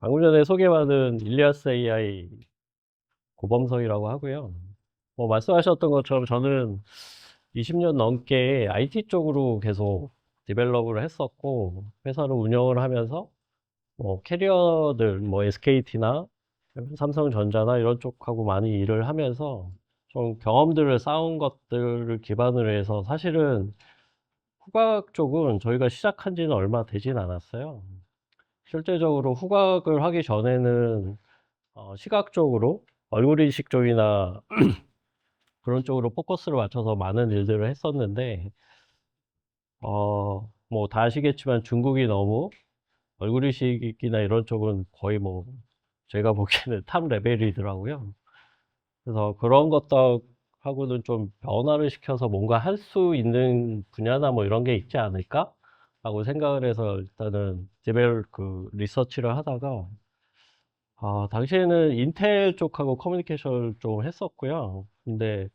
방금 전에 소개받은 일리아스 AI 고범석이라고 하고요. 뭐 말씀하셨던 것처럼 저는 20년 넘게 IT 쪽으로 계속 디벨롭을 했었고, 회사를 운영을 하면서 뭐 캐리어들, 뭐 SKT나 삼성전자나 이런 쪽하고 많이 일을 하면서 좀 경험들을 쌓은 것들을 기반으로 해서 사실은 후각 쪽은 저희가 시작한 지는 얼마 되진 않았어요. 실제적으로 후각을 하기 전에는 시각적으로 얼굴 인식 쪽이나 그런 쪽으로 포커스를 맞춰서 많은 일들을 했었는데, 뭐 다 아시겠지만 중국이 너무 얼굴 인식이나 이런 쪽은 거의 뭐 제가 보기에는 탑 레벨이더라고요. 그래서 그런 것하고는 좀 변화를 시켜서 뭔가 할 수 있는 분야나 뭐 이런 게 있지 않을까? 라고 생각을 해서 일단은 리서치를 하다가 당시에는 인텔 쪽하고 커뮤니케이션 좀 했었고요. 근데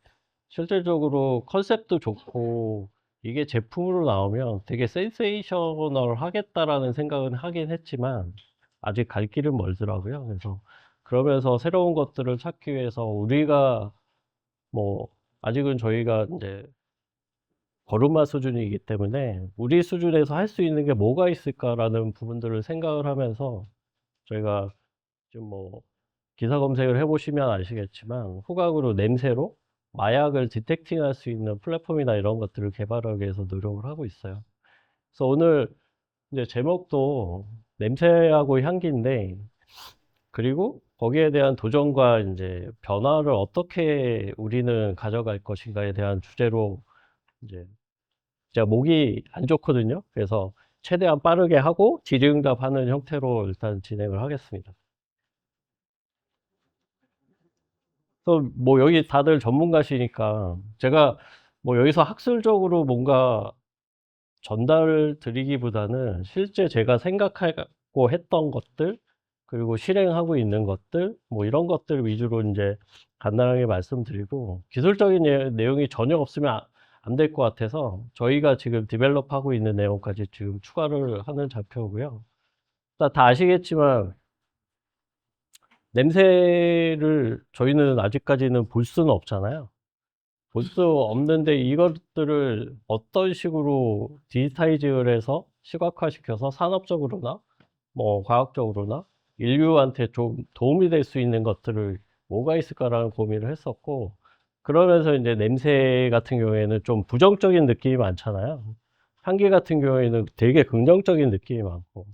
실질적으로 컨셉도 좋고 이게 제품으로 나오면 되게 센세이셔널 하겠다라는 생각은 하긴 했지만 아직 갈 길은 멀더라고요. 그래서 그러면서 새로운 것들을 찾기 위해서 우리가 뭐 아직은 저희가 이제 걸음마 수준이기 때문에 우리 수준에서 할 수 있는 게 뭐가 있을까라는 부분들을 생각을 하면서 저희가 좀 뭐 기사 검색을 해보시면 아시겠지만 후각으로 냄새로 마약을 디텍팅할 수 있는 플랫폼이나 이런 것들을 개발하기 위해서 노력을 하고 있어요. 그래서 오늘 이제 제목도 냄새하고 향기인데, 그리고 거기에 대한 도전과 이제 변화를 어떻게 우리는 가져갈 것인가에 대한 주제로 이제 제가 목이 안 좋거든요. 그래서 최대한 빠르게 하고 질의응답하는 형태로 일단 진행을 하겠습니다. 또 뭐 여기 다들 전문가시니까 제가 뭐 여기서 학술적으로 뭔가 전달 드리기보다는 실제 제가 생각하고 했던 것들, 그리고 실행하고 있는 것들, 뭐 이런 것들 위주로 이제 간단하게 말씀드리고, 기술적인 내용이 전혀 없으면 안 될 것 같아서 저희가 지금 디벨롭하고 있는 내용까지 지금 추가를 하는 좌표고요. 다 아시겠지만 냄새를 저희는 아직까지는 볼 수는 없잖아요. 볼 수 없는데 이것들을 어떤 식으로 디지타이징을 해서 시각화시켜서 산업적으로나 뭐 과학적으로나 인류한테 좀 도움이 될 수 있는 것들을 뭐가 있을까라는 고민을 했었고, 그러면서 이제 냄새 같은 경우에는 좀 부정적인 느낌이 많잖아요. 향기 같은 경우에는 되게 긍정적인 느낌이 많고,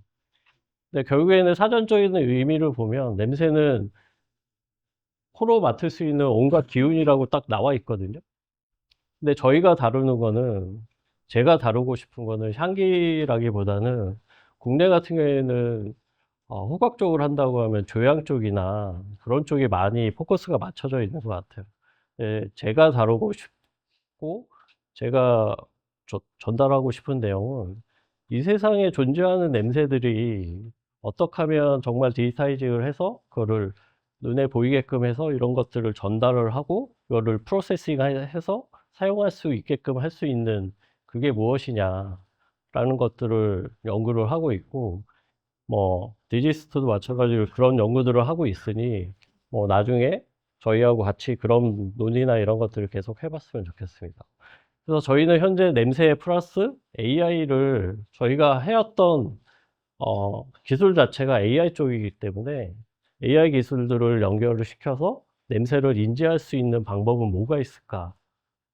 근데 결국에는 사전적인 의미를 보면 냄새는 코로 맡을 수 있는 온갖 기운이라고 딱 나와 있거든요. 근데 저희가 다루는 거는, 제가 다루고 싶은 거는 향기라기보다는 국내 같은 경우에는 후각적으로 한다고 하면 조향 쪽이나 그런 쪽에 많이 포커스가 맞춰져 있는 것 같아요. 예, 제가 다루고 싶고 제가 전달하고 싶은 내용은 이 세상에 존재하는 냄새들이 어떻게 하면 정말 디지타이징을 해서 그거를 눈에 보이게끔 해서 이런 것들을 전달을 하고 이거를 프로세싱 해서 사용할 수 있게끔 할 수 있는 그게 무엇이냐라는 것들을 연구를 하고 있고, 뭐 디지스트도 마찬가지로 그런 연구들을 하고 있으니 뭐 나중에 저희하고 같이 그런 논의나 이런 것들을 계속 해봤으면 좋겠습니다. 그래서 저희는 현재 냄새 플러스 AI를 저희가 해왔던 기술 자체가 AI 쪽이기 때문에 AI 기술들을 연결을 시켜서 냄새를 인지할 수 있는 방법은 뭐가 있을까?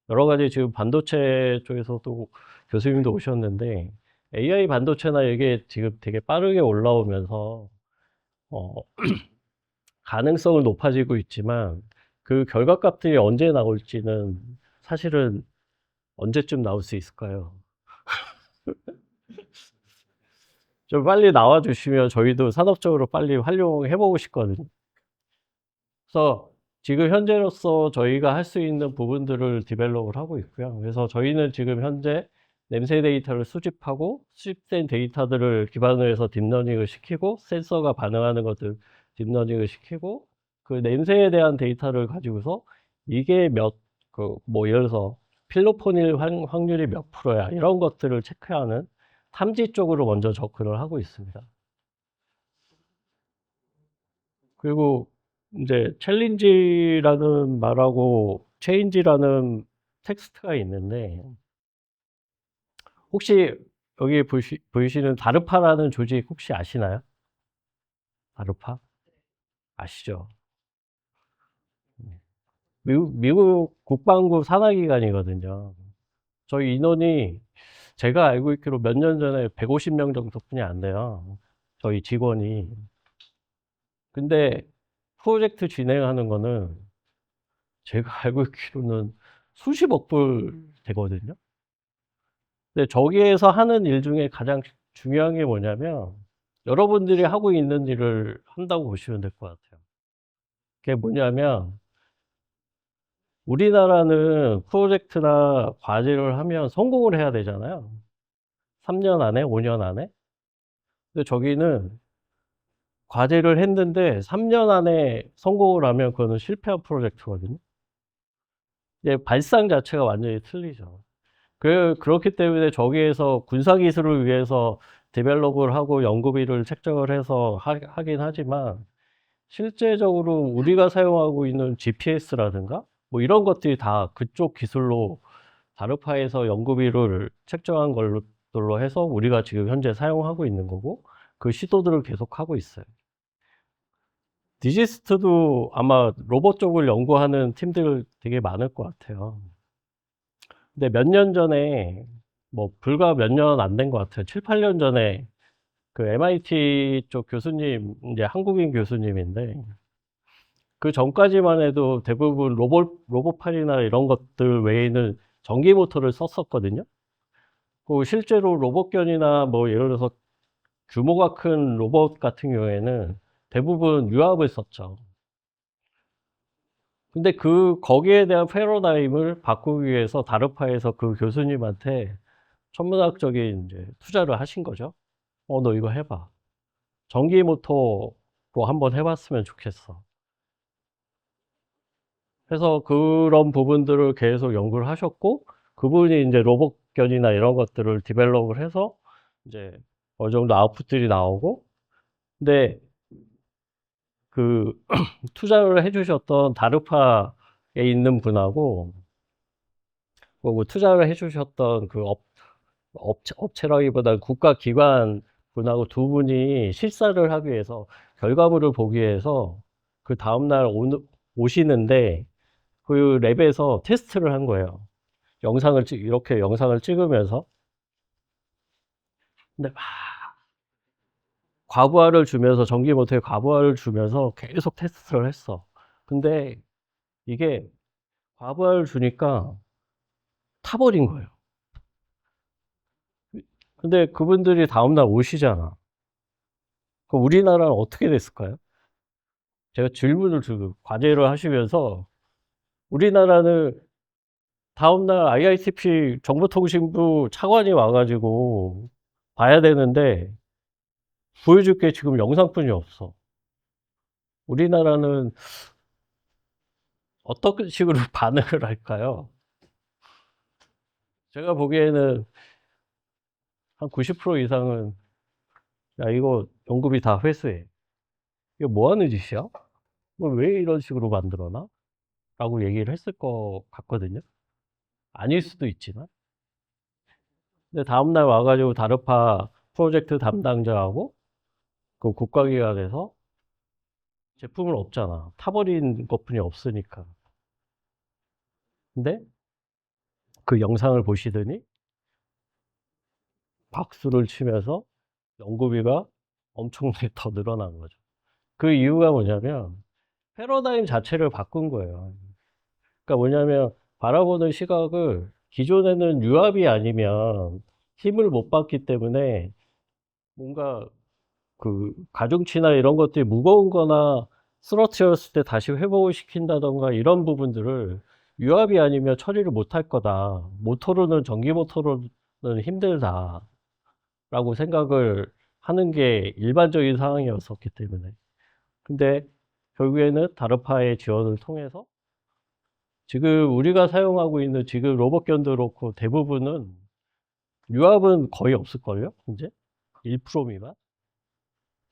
여러 가지 지금 반도체 쪽에서도 교수님도 오셨는데 AI 반도체나 이게 지금 되게 빠르게 올라오면서 어, 가능성은 높아지고 있지만 그 결과값들이 언제 나올지는 사실은 언제쯤 나올 수 있을까요? 좀 빨리 나와 주시면 저희도 산업적으로 빨리 활용해 보고 싶거든요. 그래서 지금 현재로서 저희가 할 수 있는 부분들을 디벨롭을 하고 있고요. 그래서 저희는 지금 현재 냄새 데이터를 수집하고 수집된 데이터들을 기반으로 해서 딥러닝을 시키고 센서가 반응하는 것들 딥러닝을 시키고 그 냄새에 대한 데이터를 가지고서 이게 뭐 예를 들어서 필로포닐 확률이 몇 프로야 이런 것들을 체크하는 탐지 쪽으로 먼저 접근을 하고 있습니다. 그리고 이제 챌린지라는 말하고 체인지라는 텍스트가 있는데 혹시 여기 보이시는 다르파라는 조직 혹시 아시나요? 다르파? 아시죠? 미국 국방부 산하기관이거든요. 저희 인원이 제가 알고 있기로 몇 년 전에 150명 정도뿐이 안 돼요. 저희 직원이. 근데 프로젝트 진행하는 거는 제가 알고 있기로는 수십억 불 되거든요. 근데 저기에서 하는 일 중에 가장 중요한 게 뭐냐면 여러분들이 하고 있는 일을 한다고 보시면 될 것 같아요. 그게 뭐냐면 우리나라는 프로젝트나 과제를 하면 성공을 해야 되잖아요. 3년 안에, 5년 안에. 근데 저기는 과제를 했는데 3년 안에 성공을 하면 그거는 실패한 프로젝트거든요. 이제 발상 자체가 완전히 틀리죠. 그렇기 때문에 저기에서 군사기술을 위해서 디벨롭을 하고 연구비를 책정을 해서 하긴 하지만 실제적으로 우리가 사용하고 있는 GPS라든가 뭐 이런 것들이 다 그쪽 기술로 다르파에서 연구비를 책정한 걸로 해서 우리가 지금 현재 사용하고 있는 거고 그 시도들을 계속하고 있어요. 디지스트도 아마 로봇 쪽을 연구하는 팀들 되게 많을 것 같아요. 근데 몇 년 전에, 뭐, 불과 몇 년 안 된 것 같아요. 7, 8년 전에 그 MIT 쪽 교수님, 이제 한국인 교수님인데, 그 전까지만 해도 대부분 로봇팔이나 이런 것들 외에는 전기 모터를 썼었거든요. 그 실제로 로봇견이나 뭐, 예를 들어서 규모가 큰 로봇 같은 경우에는 대부분 유압을 썼죠. 근데 거기에 대한 패러다임을 바꾸기 위해서 다르파에서 그 교수님한테 천문학적인 이제 투자를 하신 거죠. 너 이거 해봐. 전기 모터로 한번 해봤으면 좋겠어. 그래서 그런 부분들을 계속 연구를 하셨고, 그분이 이제 로봇견이나 이런 것들을 디벨롭을 해서 이제 어느 정도 아웃풋들이 나오고, 근데 그 투자를 해주셨던 다르파에 있는 분하고, 그리고 투자를 해주셨던 그 업체라기보다 국가기관 분하고 두 분이 실사를 하기 위해서 결과물을 보기 위해서 그 다음날 오시는데 그 랩에서 테스트를 한 거예요. 이렇게 영상을 찍으면서. 근데 막 과부하를 주면서 전기 모터에 과부하를 주면서 계속 테스트를 했어. 근데 이게 과부하를 주니까 타버린 거예요. 근데 그분들이 다음날 오시잖아. 그럼 우리나라는 어떻게 됐을까요? 제가 질문을 주고 과제를 하시면서 우리나라는 다음날 IITP 정보통신부 차관이 와가지고 봐야 되는데 보여줄 게 지금 영상뿐이 없어. 우리나라는 어떤 식으로 반응을 할까요? 제가 보기에는 한 90% 이상은 야 이거 연구비 다 회수해. 이거 뭐 하는 짓이야? 왜 이런 식으로 만들어놔? 라고 얘기를 했을 것 같거든요. 아닐 수도 있지만. 근데 다음날 와가지고 다르파 프로젝트 담당자하고 그 국가기관에서 제품을 없잖아. 타버린 것뿐이 없으니까. 근데 그 영상을 보시더니 박수를 치면서 연구비가 엄청나게 더 늘어난 거죠. 그 이유가 뭐냐면 패러다임 자체를 바꾼 거예요. 그러니까 뭐냐면 바라보는 시각을 기존에는 유압이 아니면 힘을 못 받기 때문에 뭔가 그 가중치나 이런 것들이 무거운 거나 쓰러뜨렸을 때 다시 회복을 시킨다던가 이런 부분들을 유압이 아니면 처리를 못 할 거다. 모터로는, 전기 모터로는 힘들다. 라고 생각을 하는 게 일반적인 상황이었었기 때문에. 근데 결국에는 다르파의 지원을 통해서 지금 우리가 사용하고 있는 지금 로봇견도 그렇고 대부분은 유압은 거의 없을걸요? 이제 1% 미만?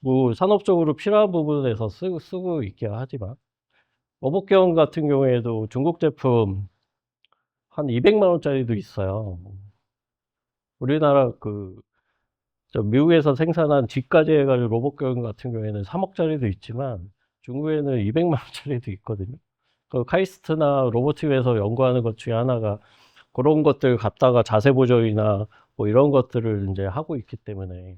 뭐 산업적으로 필요한 부분에서 쓰고 있긴 하지만 로봇경 같은 경우에도 중국 제품 한 200만 원짜리도 있어요. 우리나라 저 미국에서 생산한 G까지 해가지고 로봇경 같은 경우에는 3억짜리도 있지만 중국에는 200만 원짜리도 있거든요. 그 카이스트나 로보틱에서 연구하는 것 중에 하나가 그런 것들 갖다가 자세 보정이나 뭐 이런 것들을 이제 하고 있기 때문에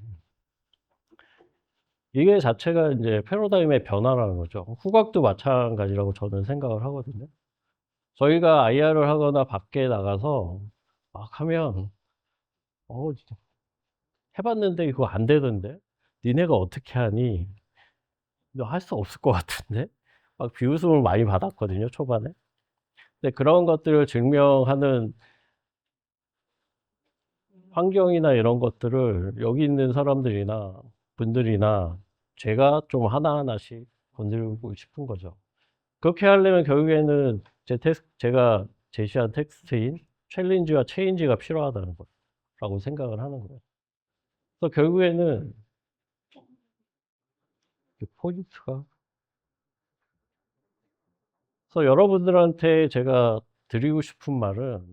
이게 자체가 이제 패러다임의 변화라는 거죠. 후각도 마찬가지라고 저는 생각을 하거든요. 저희가 IR을 하거나 밖에 나가서 막 하면 어 해봤는데 이거 안 되던데 니네가 어떻게 하니? 너 할 수 없을 것 같은데? 막 비웃음을 많이 받았거든요, 초반에. 근데 그런 것들을 증명하는 환경이나 이런 것들을 여기 있는 사람들이나 분들이나 제가 좀 하나하나씩 건드리고 싶은 거죠. 그렇게 하려면 결국에는 제가 제시한 텍스트인 챌린지와 체인지가 필요하다는 거라고 생각을 하는 거예요. 그래서 결국에는 포인트가 그래서 여러분들한테 제가 드리고 싶은 말은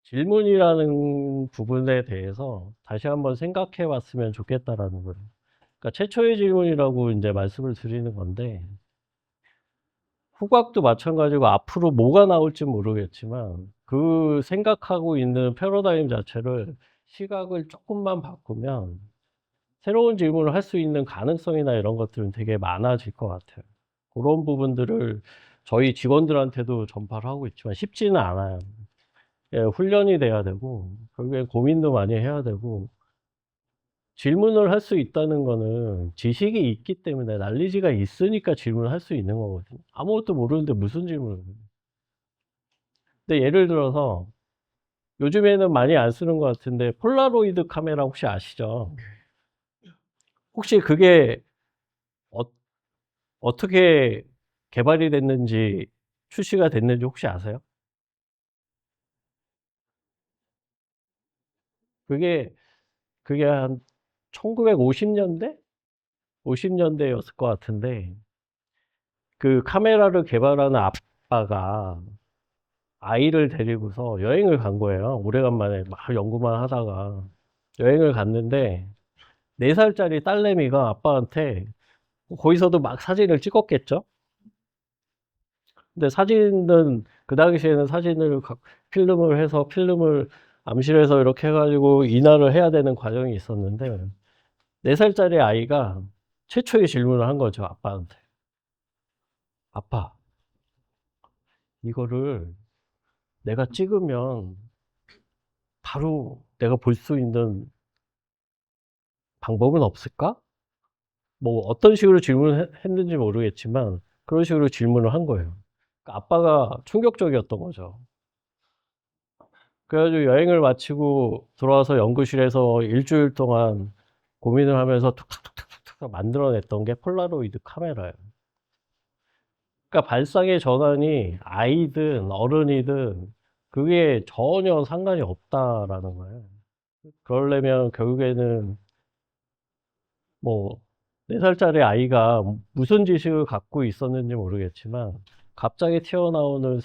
질문이라는 부분에 대해서 다시 한번 생각해 봤으면 좋겠다라는 거예요. 그러니까 최초의 질문이라고 이제 말씀을 드리는 건데 후각도 마찬가지고 앞으로 뭐가 나올지 모르겠지만 그 생각하고 있는 패러다임 자체를 시각을 조금만 바꾸면 새로운 질문을 할 수 있는 가능성이나 이런 것들은 되게 많아질 것 같아요. 그런 부분들을 저희 직원들한테도 전파를 하고 있지만 쉽지는 않아요. 예, 훈련이 돼야 되고 결국엔 고민도 많이 해야 되고 질문을 할 수 있다는 거는 지식이 있기 때문에 난리지가 있으니까 질문을 할 수 있는 거거든요. 아무것도 모르는데 무슨 질문을 해요. 근데 예를 들어서 요즘에는 많이 안 쓰는 것 같은데 폴라로이드 카메라 혹시 아시죠? 혹시 그게 어, 어떻게 개발이 됐는지 출시가 됐는지 혹시 아세요? 그게 한 1950년대? 50년대였을 것 같은데 그 카메라를 개발하는 아빠가 아이를 데리고서 여행을 간 거예요. 오래간만에 막 연구만 하다가 여행을 갔는데 4살짜리 딸내미가 아빠한테 거기서도 막 사진을 찍었겠죠. 근데 사진은 그 당시에는 사진을 필름을 해서 필름을 암실해서 이렇게 해가지고 인화를 해야 되는 과정이 있었는데 4살짜리 아이가 최초의 질문을 한 거죠, 아빠한테. 아빠, 이거를 내가 찍으면 바로 내가 볼 수 있는 방법은 없을까? 뭐 어떤 식으로 질문을 했는지 모르겠지만 그런 식으로 질문을 한 거예요. 그러니까 아빠가 충격적이었던 거죠. 그래가지고 여행을 마치고 돌아와서 연구실에서 일주일 동안 고민을 하면서 툭탁툭탁툭탁 만들어냈던 게 폴라로이드 카메라예요. 그러니까 발상의 전환이 아이든 어른이든 그게 전혀 상관이 없다라는 거예요. 그러려면 결국에는 뭐 4살짜리 아이가 무슨 지식을 갖고 있었는지 모르겠지만 갑자기 튀어나오는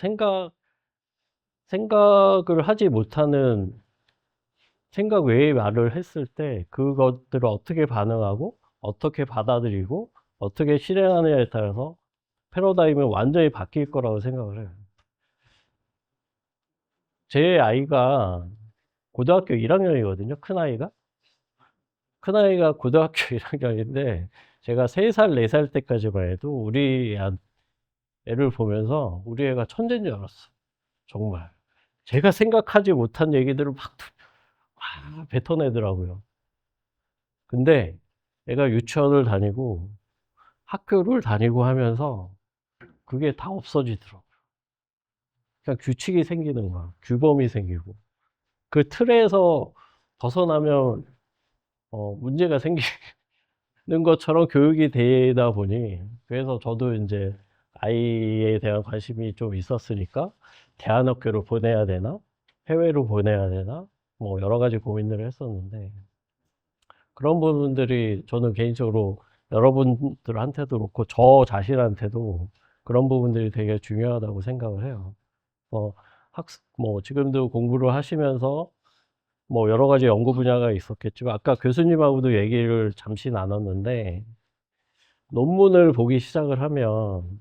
생각을 하지 못하는 생각 외의 말을 했을 때 그것들을 어떻게 반응하고 어떻게 받아들이고 어떻게 실행하느냐에 따라서 패러다임이 완전히 바뀔 거라고 생각을 해요. 제 아이가 고등학교 1학년이거든요. 큰아이가 고등학교 1학년인데 제가 3살, 4살 때까지만 해도 우리 애를 보면서 우리 애가 천재인 줄 알았어. 정말. 제가 생각하지 못한 얘기들을 막 뱉어내더라고요. 근데 애가 유치원을 다니고 학교를 다니고 하면서 그게 다 없어지더라고요. 그냥 규칙이 생기는 거야. 규범이 생기고. 그 틀에서 벗어나면 문제가 생기는 것처럼 교육이 되다 보니 그래서 저도 이제 아이에 대한 관심이 좀 있었으니까 대안학교를 보내야 되나? 해외로 보내야 되나? 뭐 여러 가지 고민들을 했었는데 그런 부분들이 저는 개인적으로 여러분들한테도 그렇고 저 자신한테도 그런 부분들이 되게 중요하다고 생각을 해요. 뭐 지금도 공부를 하시면서 뭐 여러 가지 연구 분야가 있었겠지만 아까 교수님하고도 얘기를 잠시 나눴는데 논문을 보기 시작을 하면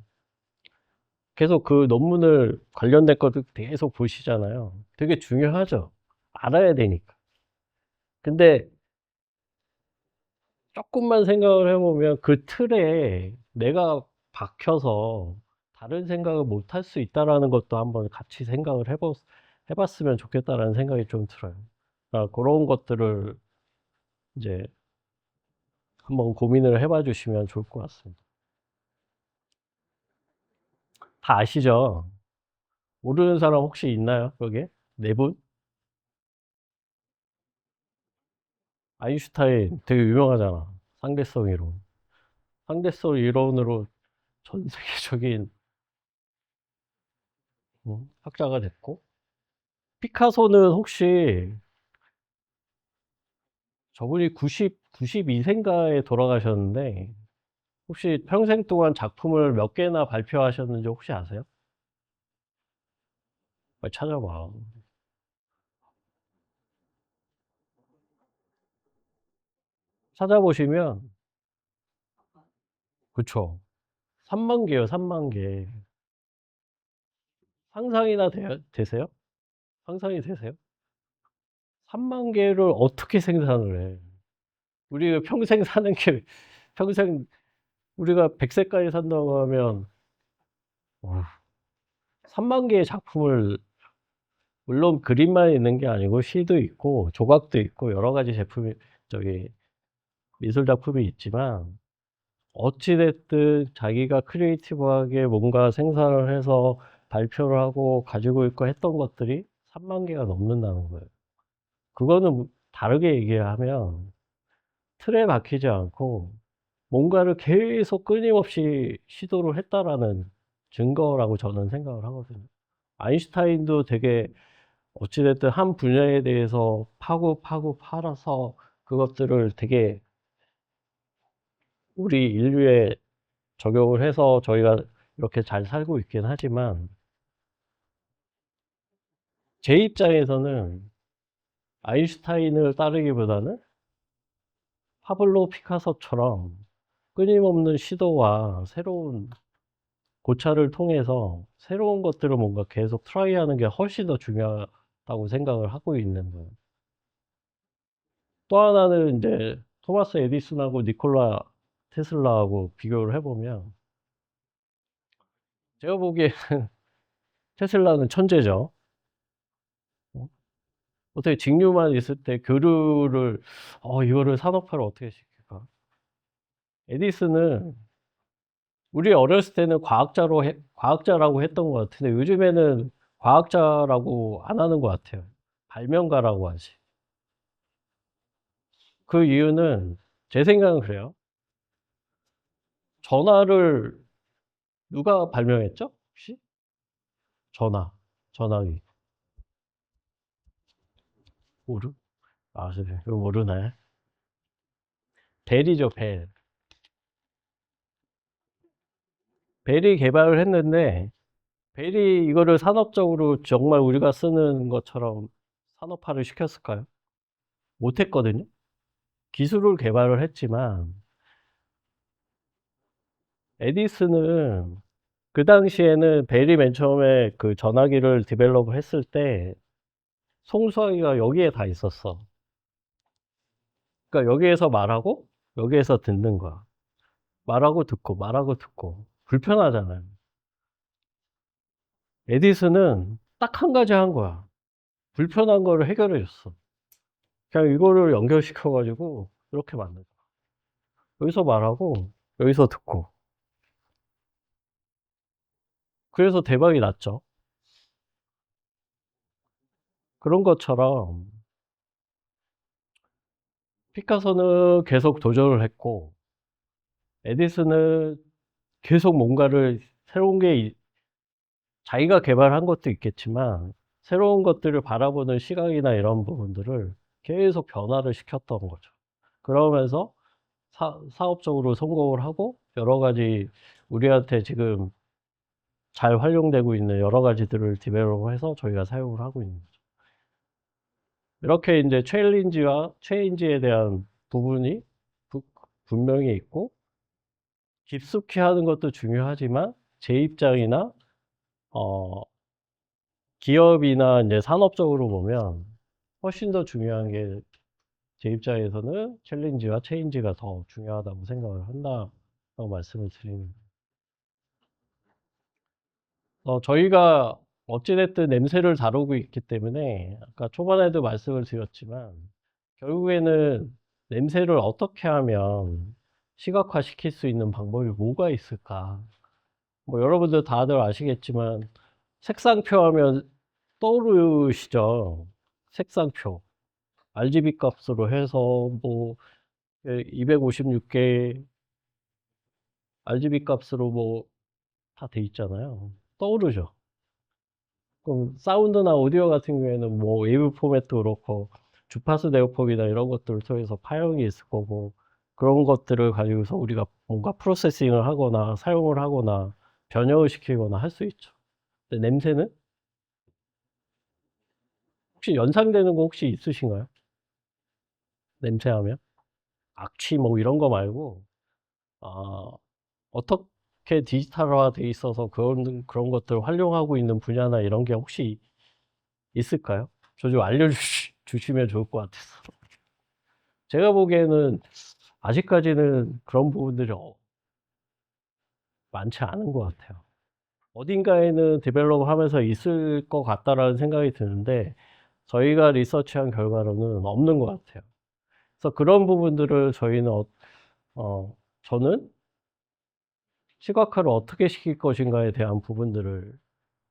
계속 그 논문을 관련된 것도 계속 보시잖아요. 되게 중요하죠. 알아야 되니까. 근데 조금만 생각을 해보면 그 틀에 내가 박혀서 다른 생각을 못 할 수 있다라는 것도 한번 같이 생각을 해봤으면 좋겠다라는 생각이 좀 들어요. 그러니까 그런 것들을 이제 한번 고민을 해봐 주시면 좋을 것 같습니다. 다 아시죠? 모르는 사람 혹시 있나요? 여기에? 네 분? 아인슈타인 되게 유명하잖아. 상대성 이론. 상대성 이론으로 전 세계적인 학자가 됐고, 피카소는 혹시 저분이 92세인가에 돌아가셨는데, 혹시 평생 동안 작품을 몇 개나 발표하셨는지 혹시 아세요? 빨리 찾아봐. 찾아보시면, 그쵸. 3만 개요, 3만 개. 상상이나 되세요? 상상이 되세요? 3만 개를 어떻게 생산을 해? 우리가 평생 사는 게, 평생, 우리가 100세까지 산다고 하면, 3만 개의 작품을, 물론 그림만 있는 게 아니고, 시도 있고, 조각도 있고, 여러 가지 제품이, 저기, 미술 작품이 있지만, 어찌됐든 자기가 크리에이티브하게 뭔가 생산을 해서 발표를 하고 가지고 있고 했던 것들이 3만 개가 넘는다는 거예요. 그거는 다르게 얘기하면 틀에 박히지 않고 뭔가를 계속 끊임없이 시도를 했다라는 증거라고 저는 생각을 하거든요. 아인슈타인도 되게 어찌됐든 한 분야에 대해서 파고 팔아서 그것들을 되게 우리 인류에 적용을 해서 저희가 이렇게 잘 살고 있긴 하지만 제 입장에서는 아인슈타인을 따르기보다는 파블로 피카소처럼 끊임없는 시도와 새로운 고찰을 통해서 새로운 것들을 뭔가 계속 트라이하는 게 훨씬 더 중요하다고 생각을 하고 있는 거예요. 또 하나는 이제 토마스 에디슨하고 니콜라 테슬라하고 비교를 해보면 제가 보기에 테슬라는 천재죠. 어? 어떻게 직류만 있을 때 교류를 이거를 산업화를 어떻게 시킬까? 에디슨은 우리 어렸을 때는 과학자라고 했던 것 같은데 요즘에는 과학자라고 안 하는 것 같아요. 발명가라고 하지. 그 이유는 제 생각은 그래요. 전화를 누가 발명했죠? 혹시? 전화. 전화기. 모르? 아, 이거 모르네. 벨이죠, 벨. 벨이 개발을 했는데 벨이 이거를 산업적으로 정말 우리가 쓰는 것처럼 산업화를 시켰을까요? 못했거든요. 기술을 개발을 했지만 에디슨은 그 당시에는 벨이 맨 처음에 그 전화기를 디벨롭을 했을 때 송수화기가 여기에 다 있었어. 그러니까 여기에서 말하고 여기에서 듣는 거야. 말하고 듣고 말하고 듣고 불편하잖아요. 에디슨은 딱 한 가지 한 거야. 불편한 거를 해결해 줬어. 그냥 이거를 연결시켜 가지고 이렇게 만든 거야. 여기서 말하고 여기서 듣고. 그래서 대박이 났죠. 그런 것처럼 피카소는 계속 도전을 했고 에디슨은 계속 뭔가를 새로운 게 자기가 개발한 것도 있겠지만 새로운 것들을 바라보는 시각이나 이런 부분들을 계속 변화를 시켰던 거죠. 그러면서 사업적으로 성공을 하고 여러 가지 우리한테 지금 잘 활용되고 있는 여러 가지들을 디벨롭해서 저희가 사용을 하고 있는 거죠. 이렇게 이제 챌린지와 체인지에 대한 부분이 분명히 있고 깊숙이 하는 것도 중요하지만 제 입장이나 기업이나 이제 산업적으로 보면 훨씬 더 중요한 게 제 입장에서는 챌린지와 체인지가 더 중요하다고 생각을 한다고 말씀을 드립니다. 저희가 어찌됐든 냄새를 다루고 있기 때문에 아까 초반에도 말씀을 드렸지만 결국에는 냄새를 어떻게 하면 시각화시킬 수 있는 방법이 뭐가 있을까? 뭐 여러분들 다들 아시겠지만 색상표 하면 떠오르시죠? 색상표. RGB 값으로 해서 뭐 256개 RGB 값으로 뭐 다 돼 있잖아요. 떠오르죠? 그럼 사운드나 오디오 같은 경우에는 뭐 웨이브 포맷도 그렇고 주파수 내어폭이나 이런 것들을 통해서 파형이 있을 거고 그런 것들을 가지고서 우리가 뭔가 프로세싱을 하거나 사용을 하거나 변형을 시키거나 할 수 있죠. 근데 냄새는 혹시 연상되는 거 혹시 있으신가요? 냄새하면? 악취 뭐 이런 거 말고 아, 어떻게 디지털화 돼 있어서 그런 것들을 활용하고 있는 분야나 이런 게 혹시 있을까요? 저 좀 알려주시면 좋을 것 같아서. 제가 보기에는 아직까지는 그런 부분들이 많지 않은 것 같아요. 어딘가에는 디벨롭 하면서 있을 것 같다라는 생각이 드는데 저희가 리서치한 결과로는 없는 것 같아요. 그래서 그런 부분들을 저는 시각화를 어떻게 시킬 것인가에 대한 부분들을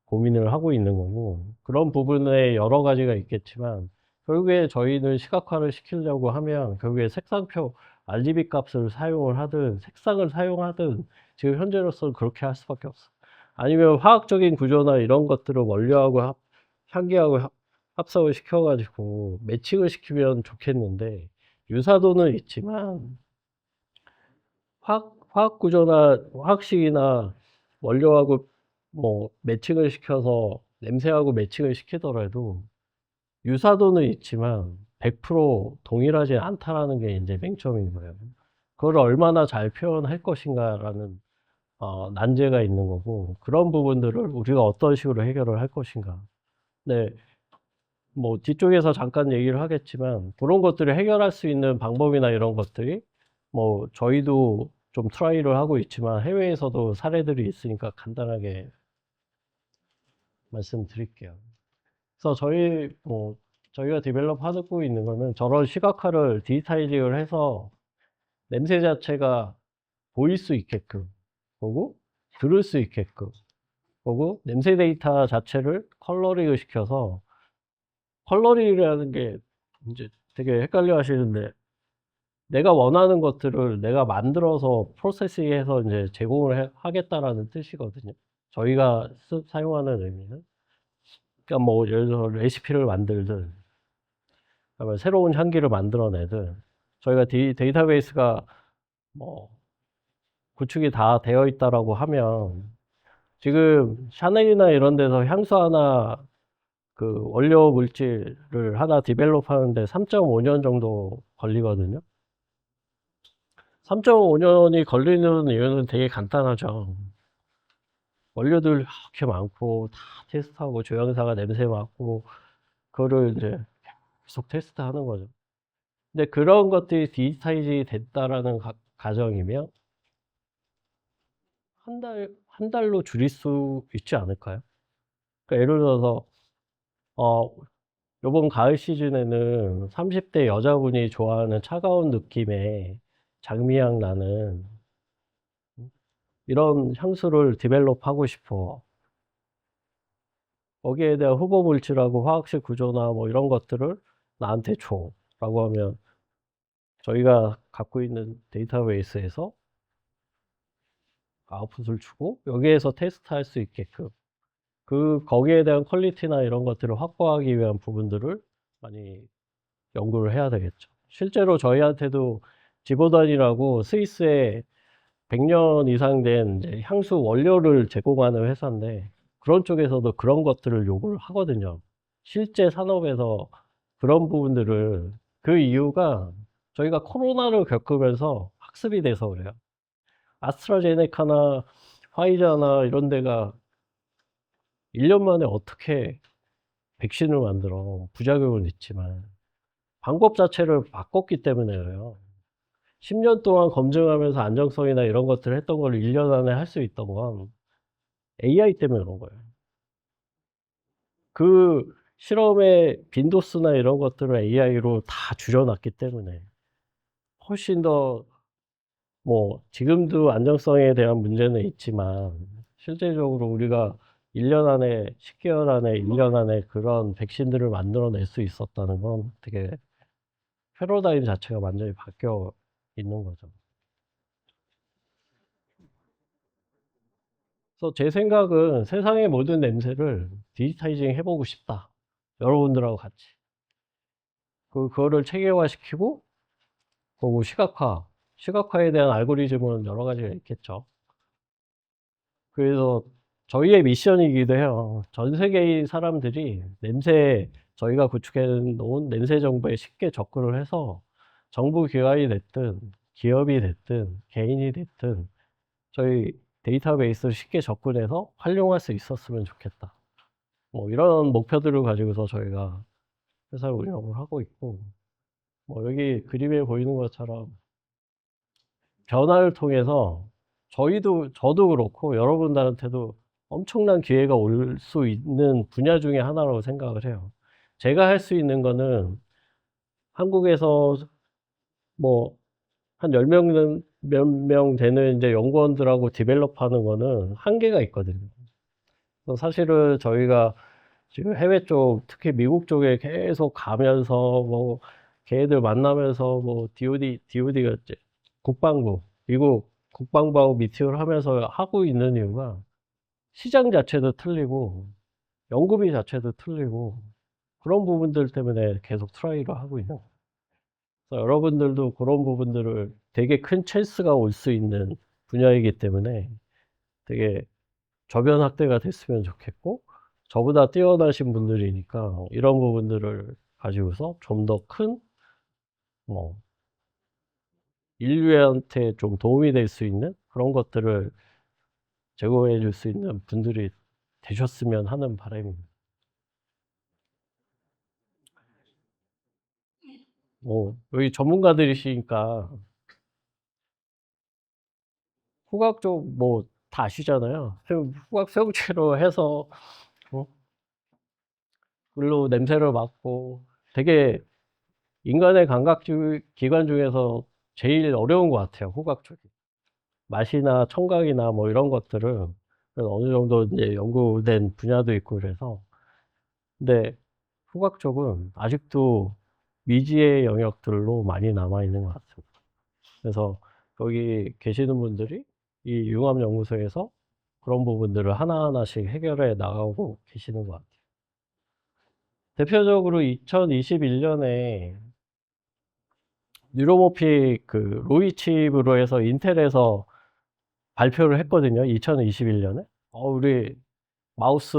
고민을 하고 있는 거고 그런 부분에 여러 가지가 있겠지만 결국에 저희는 시각화를 시키려고 하면 결국에 색상표 RGB 값을 사용을 하든 색상을 사용하든 지금 현재로서는 그렇게 할 수밖에 없어. 아니면 화학적인 구조나 이런 것들을 원료하고 향기하고 합성을 시켜가지고 매칭을 시키면 좋겠는데 유사도는 있지만 화학 구조나 화학식이나 원료하고 뭐 매칭을 시켜서 냄새하고 매칭을 시키더라도 유사도는 있지만 100% 동일하지 않다라는 게 이제 맹점인 거예요. 그걸 얼마나 잘 표현할 것인가라는 난제가 있는 거고 그런 부분들을 우리가 어떤 식으로 해결을 할 것인가. 네, 뭐 뒤쪽에서 잠깐 얘기를 하겠지만 그런 것들을 해결할 수 있는 방법이나 이런 것들이 뭐 저희도 좀 트라이를 하고 있지만 해외에서도 사례들이 있으니까 간단하게 말씀드릴게요. 그래서 저희가 디벨롭 하고 있는 거는 저런 시각화를 디지타이징을 해서 냄새 자체가 보일 수 있게끔 보고 들을 수 있게끔 보고 냄새 데이터 자체를 컬러링을 시켜서 컬러링이라는 게 이제 되게 헷갈려 하시는데 내가 원하는 것들을 내가 만들어서 프로세싱해서 이제 제공을 하겠다라는 뜻이거든요. 저희가 사용하는 의미는. 그러니까 뭐 예를 들어 레시피를 만들든 아니면 새로운 향기를 만들어내든 저희가 데이터베이스가 뭐 구축이 다 되어 있다라고 하면 지금 샤넬이나 이런 데서 향수 하나 그 원료 물질을 하나 디벨롭 하는데 3.5년 정도 걸리거든요. 3.5년이 걸리는 이유는 되게 간단하죠. 원료들 이렇게 많고 다 테스트하고 조향사가 냄새 맡고 그거를 이제 계속 테스트하는 거죠. 근데 그런 것들이 디지타이즈 됐다라는 가정이면 한 달로 줄일 수 있지 않을까요? 그러니까 예를 들어서 어 요번 가을 시즌에는 30대 여자분이 좋아하는 차가운 느낌의 장미향 나는 이런 향수를 디벨롭 하고 싶어. 거기에 대한 후보 물질하고 화학식 구조나 뭐 이런 것들을 나한테 줘. 라고 하면 저희가 갖고 있는 데이터베이스에서 아웃풋을 주고 여기에서 테스트할 수 있게끔 거기에 대한 퀄리티나 이런 것들을 확보하기 위한 부분들을 많이 연구를 해야 되겠죠. 실제로 저희한테도 지보단이라고 스위스에 100년 이상 된 이제 향수 원료를 제공하는 회사인데 그런 쪽에서도 그런 것들을 요구를 하거든요. 실제 산업에서 그런 부분들을 그 이유가 저희가 코로나를 겪으면서 학습이 돼서 그래요. 아스트라제네카나 화이자나 이런 데가 1년 만에 어떻게 백신을 만들어 부작용은 있지만 방법 자체를 바꿨기 때문에 그래요. 10년 동안 검증하면서 안정성이나 이런 것들을 했던 걸 1년 안에 할 수 있던 건 AI 때문에 그런 거예요. 그 실험의 빈도수나 이런 것들을 AI로 다 줄여놨기 때문에 훨씬 더 뭐 지금도 안정성에 대한 문제는 있지만 실제적으로 우리가 1년 안에 10개월 안에 1년 안에 그런 백신들을 만들어낼 수 있었다는 건 되게 패러다임 자체가 완전히 바뀌어 있는 거죠. 그래서 제 생각은 세상의 모든 냄새를 디지타이징 해보고 싶다. 여러분들하고 같이. 그거를 체계화시키고, 그리고 시각화. 시각화에 대한 알고리즘은 여러 가지가 있겠죠. 그래서 저희의 미션이기도 해요. 전 세계의 사람들이 냄새, 저희가 구축해 놓은 냄새 정보에 쉽게 접근을 해서 정부 기관이 됐든, 기업이 됐든, 개인이 됐든, 저희 데이터베이스를 쉽게 접근해서 활용할 수 있었으면 좋겠다. 뭐 이런 목표들을 가지고서 저희가 회사를 운영을 하고 있고, 뭐 여기 그림에 보이는 것처럼 변화를 통해서 저도 그렇고 여러분들한테도 엄청난 기회가 올 수 있는 분야 중에 하나라고 생각을 해요. 제가 할 수 있는 거는 한국에서 뭐 한 10명, 몇 명 되는 이제 연구원들하고 디벨롭 하는 거는 한계가 있거든요. 그래서 사실은 저희가 지금 해외 쪽, 특히 미국 쪽에 계속 가면서 뭐 걔들 만나면서 뭐 DOD가 국방부, 미국 국방부하고 미팅을 하면서 하고 있는 이유가 시장 자체도 틀리고 연구비 자체도 틀리고 그런 부분들 때문에 계속 트라이를 하고 있는 거예요. 그래서 여러분들도 그런 부분들을 되게 큰 찬스가 올 수 있는 분야이기 때문에 되게 저변 확대가 됐으면 좋겠고 저보다 뛰어나신 분들이니까 이런 부분들을 가지고서 좀 더 큰 뭐 인류한테 좀 도움이 될 수 있는 그런 것들을 제공해 줄 수 있는 분들이 되셨으면 하는 바람입니다. 뭐 여기 전문가들이시니까 후각 쪽 뭐 다 아시잖아요. 후각 수용체로 해서 어? 글로 냄새를 맡고 되게 인간의 감각 기관 중에서 제일 어려운 것 같아요. 후각 쪽이. 맛이나 청각이나 뭐 이런 것들은 어느 정도 이제 연구된 분야도 있고 그래서 근데 후각 쪽은 아직도 미지의 영역들로 많이 남아 있는 것 같습니다. 그래서 거기 계시는 분들이 이 융합연구소에서 그런 부분들을 하나하나씩 해결해 나가고 계시는 것 같아요. 대표적으로 2021년에 뉴로모픽 그 로이 칩으로 해서 인텔에서 발표를 했거든요. 2021년에. 우리 마우스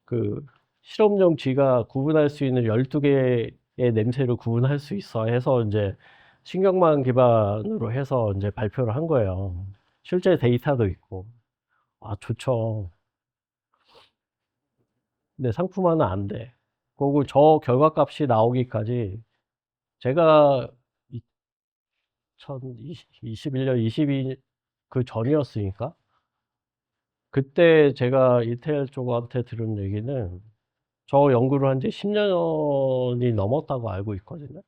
그 실험용 쥐가 구분할 수 있는 12개의 냄새를 구분할 수 있어 해서 이제 신경망 기반으로 해서 이제 발표를 한 거예요. 실제 데이터도 있고. 아, 좋죠. 근데 상품화는 안 돼. 그리고 저 결과값이 나오기까지 제가 2021년 22, 그 전이었으니까 그때 제가 인텔 쪽한테 들은 얘기는 저 연구를 한 지 10년이 넘었다고 알고 있거든요.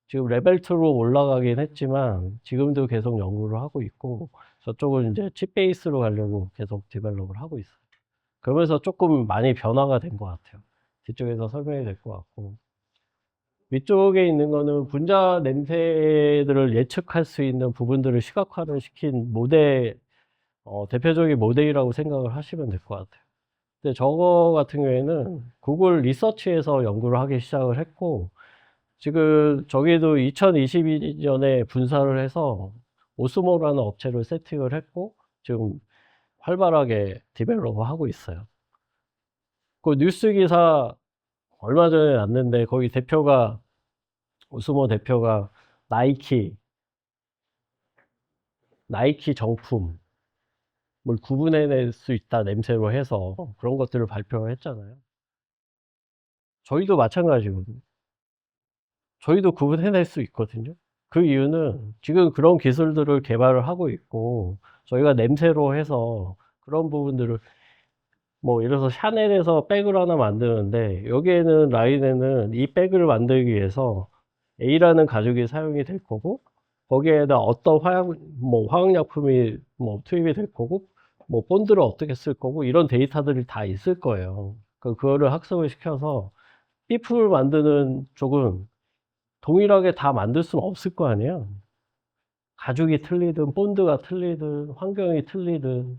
지금 레벨 2로 올라가긴 했지만 지금도 계속 연구를 하고 있고 저쪽은 이제 칩 베이스로 가려고 계속 디벨롭을 하고 있어요. 그러면서 조금 많이 변화가 된 것 같아요. 뒤쪽에서 설명이 될 것 같고 위쪽에 있는 거는 분자 냄새들을 예측할 수 있는 부분들을 시각화를 시킨 모델, 대표적인 모델이라고 생각을 하시면 될 것 같아요. 근데 저거 같은 경우에는 구글 리서치에서 연구를 하기 시작을 했고 지금 저기도 2022년에 분사를 해서 오스모라는 업체를 세팅을 했고 지금 활발하게 디벨롭을 하고 있어요. 그 뉴스 기사 얼마 전에 났는데 거기 대표가 오스모 대표가 나이키 정품을 구분해낼 수 있다 냄새로 해서 그런 것들을 발표를 했잖아요. 저희도 마찬가지거든요. 저희도 구분해낼 수 있거든요. 그 이유는 지금 그런 기술들을 개발을 하고 있고 저희가 냄새로 해서 그런 부분들을 뭐 예를 들어서 샤넬에서 백을 하나 만드는데 여기에는 라인에는 이 백을 만들기 위해서 A라는 가죽이 사용이 될 거고 거기에다 어떤 화학약품이 뭐 투입이 될 거고 뭐 본드를 어떻게 쓸 거고 이런 데이터들이 다 있을 거예요. 그거를 학습을 시켜서 삐품을 만드는 쪽은 동일하게 다 만들 수는 없을 거 아니에요. 가죽이 틀리든 본드가 틀리든 환경이 틀리든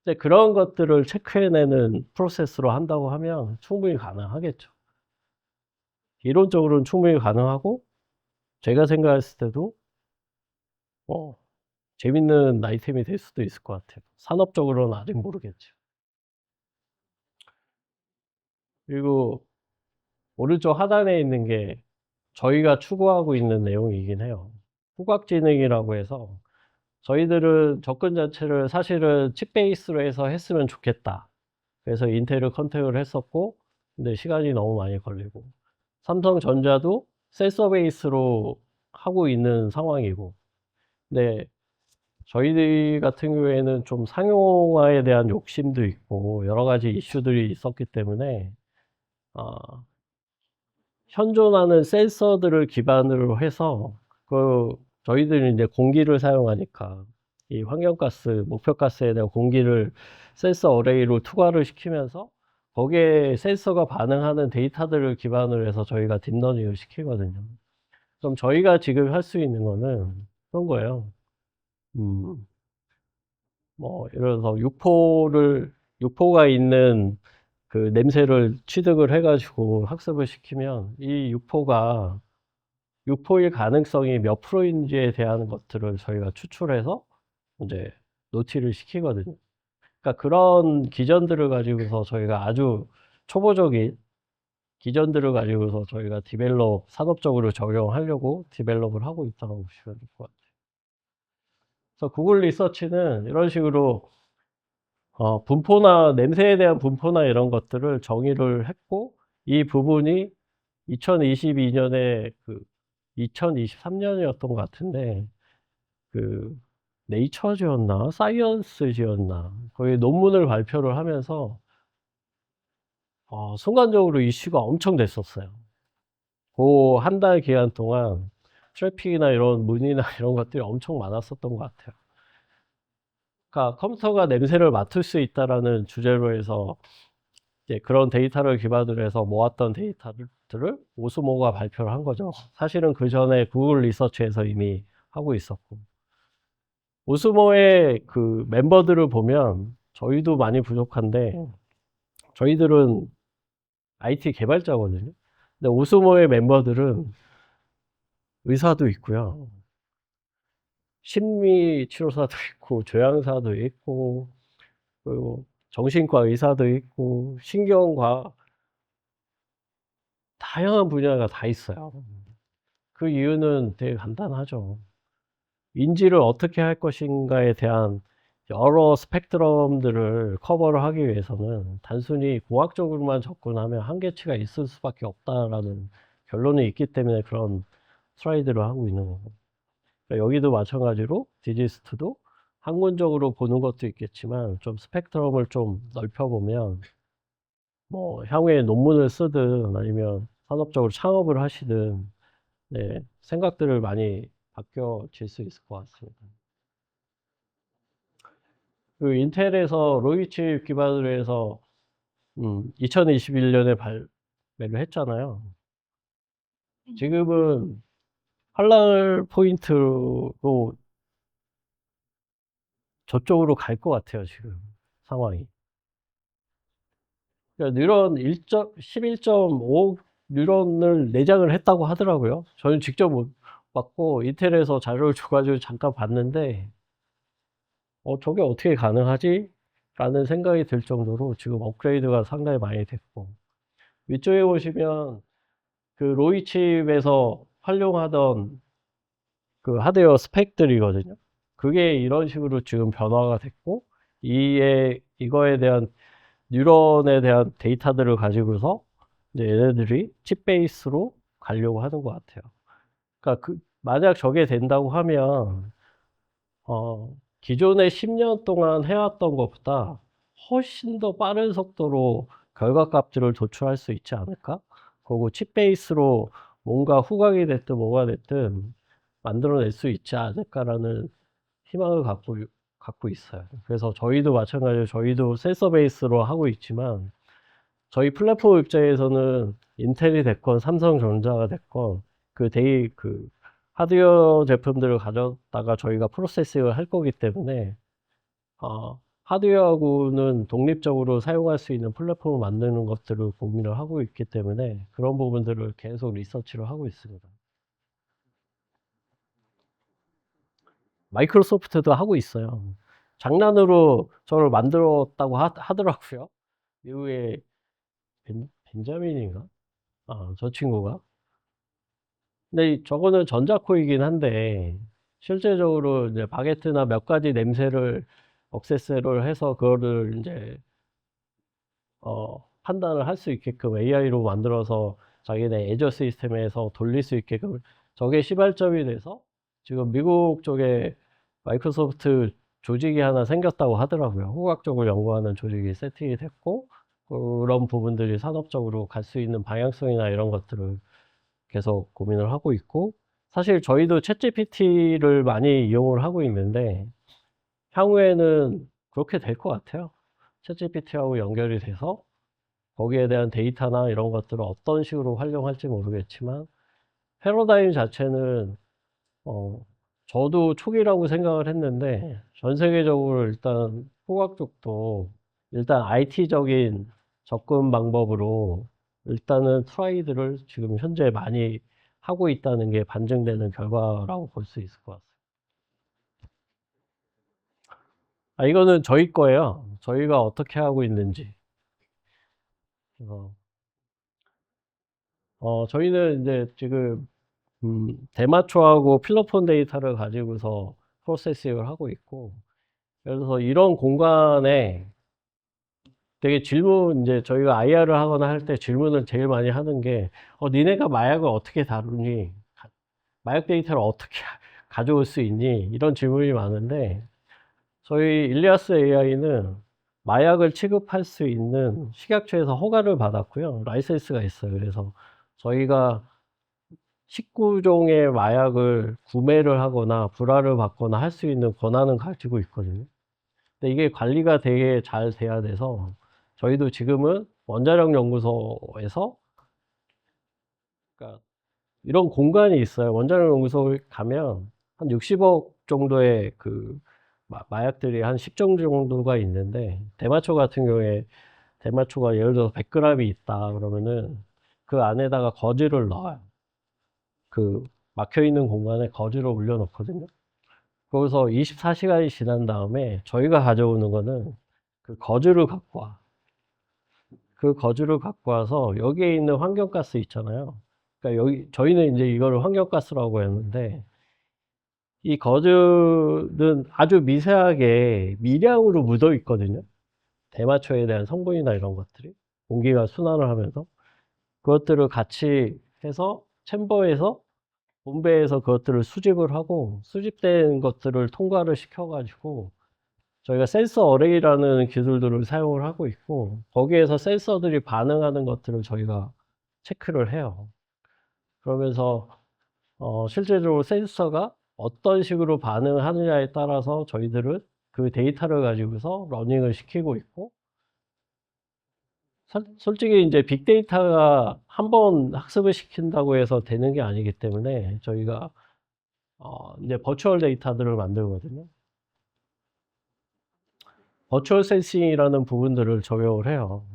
근데 그런 것들을 체크해내는 프로세스로 한다고 하면 충분히 가능하겠죠. 이론적으로는 충분히 가능하고 제가 생각했을 때도 재밌는 아이템이 될 수도 있을 것 같아요. 산업적으로는 아직 모르겠죠. 그리고 오른쪽 하단에 있는 게 저희가 추구하고 있는 내용이긴 해요. 후각지능이라고 해서 저희들은 접근 자체를 사실은 칩 베이스로 해서 했으면 좋겠다. 그래서 인텔을 컨택을 했었고 근데 시간이 너무 많이 걸리고 삼성전자도 센서 베이스로 하고 있는 상황이고 근데 저희 같은 경우에는 좀 상용화에 대한 욕심도 있고 여러 가지 이슈들이 있었기 때문에 어, 현존하는 센서들을 기반으로 해서 그 저희들이 이제 공기를 사용하니까 이 환경가스, 목표가스에 대한 공기를 센서 어레이로 투과를 시키면서 거기에 센서가 반응하는 데이터들을 기반으로 해서 저희가 딥러닝을 시키거든요. 그럼 저희가 지금 할 수 있는 거는 그런 거예요. 음, 뭐 예를 들어서 육포가 있는 그 냄새를 취득을 해가지고 학습을 시키면 이 육포일 가능성이 몇 프로인지에 대한 것들을 저희가 추출해서 이제 노티를 시키거든요. 그러니까 그런 기전들을 가지고서 저희가 아주 초보적인 기전들을 가지고서 저희가 산업적으로 적용하려고 디벨롭을 하고 있다고 보시면 될 것 같아요. 그래서 구글 리서치는 이런 식으로 분포나 냄새에 대한 분포나 이런 것들을 정의를 했고 이 부분이 2022년에 2023년이었던 것 같은데 그 네이처지였나 사이언스지였나 거기 논문을 발표를 하면서 순간적으로 이슈가 엄청 됐었어요. 그 한 달 기간 동안 트래픽이나 이런 문의나 이런 것들이 엄청 많았었던 것 같아요. 그러니까 컴퓨터가 냄새를 맡을 수 있다라는 주제로 해서 이제 그런 데이터를 기반으로 해서 모았던 데이터들을 오스모가 발표를 한 거죠. 사실은 그 전에 구글 리서치에서 이미 하고 있었고. 오스모의 그 멤버들을 보면 저희도 많이 부족한데 저희들은 IT 개발자거든요. 근데 오스모의 멤버들은 의사도 있고요. 심리치료사도 있고 조향사도 있고 그리고 정신과 의사도 있고 신경과 다양한 분야가 다 있어요. 그 이유는 되게 간단하죠. 인지를 어떻게 할 것인가에 대한 여러 스펙트럼들을 커버를 하기 위해서는 단순히 공학적으로만 접근하면 한계치가 있을 수밖에 없다라는 결론이 있기 때문에 그런 스라이드를 하고 있는 거고. 그러니까 여기도 마찬가지로 디지스트도 학문적으로 보는 것도 있겠지만 좀 스펙트럼을 좀 넓혀보면 뭐 향후에 논문을 쓰든 아니면 산업적으로 창업을 하시든 네, 생각들을 많이 바뀌어질 수 있을 것 같습니다. 그 인텔에서 로이칩 기반으로 해서 2021년에 발매를 했잖아요. 지금은 할랄 포인트로 저쪽으로 갈 것 같아요, 지금 상황이. 그러니까 뉴런 11.5 뉴런을 내장을 했다고 하더라고요. 저는 직접 못 봤고 인텔에서 자료를 줘가지고 잠깐 봤는데 저게 어떻게 가능하지? 라는 생각이 들 정도로 지금 업그레이드가 상당히 많이 됐고 위쪽에 보시면 그 로이 칩에서 활용하던 그 하드웨어 스펙들이거든요. 그게 이런 식으로 지금 변화가 됐고 이거에 대한 뉴런에 대한 데이터들을 가지고서 이제 얘네들이 칩 베이스로 가려고 하는 것 같아요. 그러니까 만약 저게 된다고 하면 기존에 10년 동안 해왔던 것보다 훨씬 더 빠른 속도로 결과값들을 도출할 수 있지 않을까? 그리고 칩 베이스로 뭔가 후각이 됐든 뭐가 됐든 만들어낼 수 있지 않을까라는 희망을 갖고 있어요. 그래서 저희도 마찬가지로 저희도 센서 베이스로 하고 있지만 저희 플랫폼 입장에서는 인텔이 됐건 삼성전자가 됐건 그 하드웨어 제품들을 가져다가 저희가 프로세싱을 할 거기 때문에 하드웨어하고는 독립적으로 사용할 수 있는 플랫폼을 만드는 것들을 고민을 하고 있기 때문에 그런 부분들을 계속 리서치를 하고 있습니다. 마이크로소프트도 하고 있어요. 장난으로 저를 만들었다고 하더라고요. 미국의 벤자민인가? 저 친구가. 근데 저거는 전자코이긴 한데 실제적으로 이제 바게트나 몇 가지 냄새를 억세스를 해서 그거를 이제 판단을 할 수 있게끔 AI로 만들어서 자기네 애저 시스템에서 돌릴 수 있게끔 저게 시발점이 돼서 지금 미국 쪽에 마이크로소프트 조직이 하나 생겼다고 하더라고요. 후각적으로 연구하는 조직이 세팅이 됐고 그런 부분들이 산업적으로 갈 수 있는 방향성이나 이런 것들을 계속 고민을 하고 있고 사실 저희도 챗GPT를 많이 이용을 하고 있는데 향후에는 그렇게 될 것 같아요. 챗GPT하고 연결이 돼서 거기에 대한 데이터나 이런 것들을 어떤 식으로 활용할지 모르겠지만 패러다임 자체는 저도 초기라고 생각을 했는데 전 세계적으로 일단 후각 쪽도 일단 IT적인 접근 방법으로 일단은 트라이들을 지금 현재 많이 하고 있다는 게 반증되는 결과라고 볼 수 있을 것 같습니다. 이거는 저희 거예요. 저희가 어떻게 하고 있는지. 저희는 이제 지금 대마초하고 필로폰 데이터를 가지고서 프로세싱을 하고 있고 그래서 이런 공간에 되게 이제 저희가 IR을 하거나 할 때 질문을 제일 많이 하는 게 니네가 마약을 어떻게 다루니? 마약 데이터를 어떻게 가져올 수 있니? 이런 질문이 많은데 저희 일리아스 AI는 마약을 취급할 수 있는 식약처에서 허가를 받았고요. 라이센스가 있어요. 그래서 저희가 19종의 마약을 구매를 하거나 불화를 받거나 할 수 있는 권한은 가지고 있거든요. 근데 이게 관리가 되게 잘 돼야 돼서 저희도 지금은 원자력 연구소에서 그러니까 이런 공간이 있어요. 원자력 연구소에 가면 한 60억 정도의 그 마약들이 한 10종 정도가 있는데 대마초 같은 경우에 대마초가 예를 들어서 100g이 있다 그러면은 그 안에다가 거즈를 넣어요. 그 막혀 있는 공간에 거즈를 올려놓거든요. 거기서 24시간이 지난 다음에 저희가 가져오는 거는 그 거즈를 갖고 와. 그 거즈를 갖고 와서 여기에 있는 환경가스 있잖아요. 그러니까 저희는 이제 이거를 환경가스라고 했는데 이 거즈는 아주 미세하게 미량으로 묻어 있거든요. 대마초에 대한 성분이나 이런 것들이 공기가 순환을 하면서 그것들을 같이 해서 챔버에서 본배에서 그것들을 수집을 하고 수집된 것들을 통과를 시켜가지고 저희가 센서 어레이라는 기술들을 사용을 하고 있고 거기에서 센서들이 반응하는 것들을 저희가 체크를 해요. 그러면서 실제적으로 센서가 어떤 식으로 반응을 하느냐에 따라서 저희들은 그 데이터를 가지고서 러닝을 시키고 있고 솔직히 이제 빅데이터가 한 번 학습을 시킨다고 해서 되는 게 아니기 때문에 저희가 이제 버추얼 데이터들을 만들거든요. 버추얼 센싱이라는 부분들을 적용을 해요.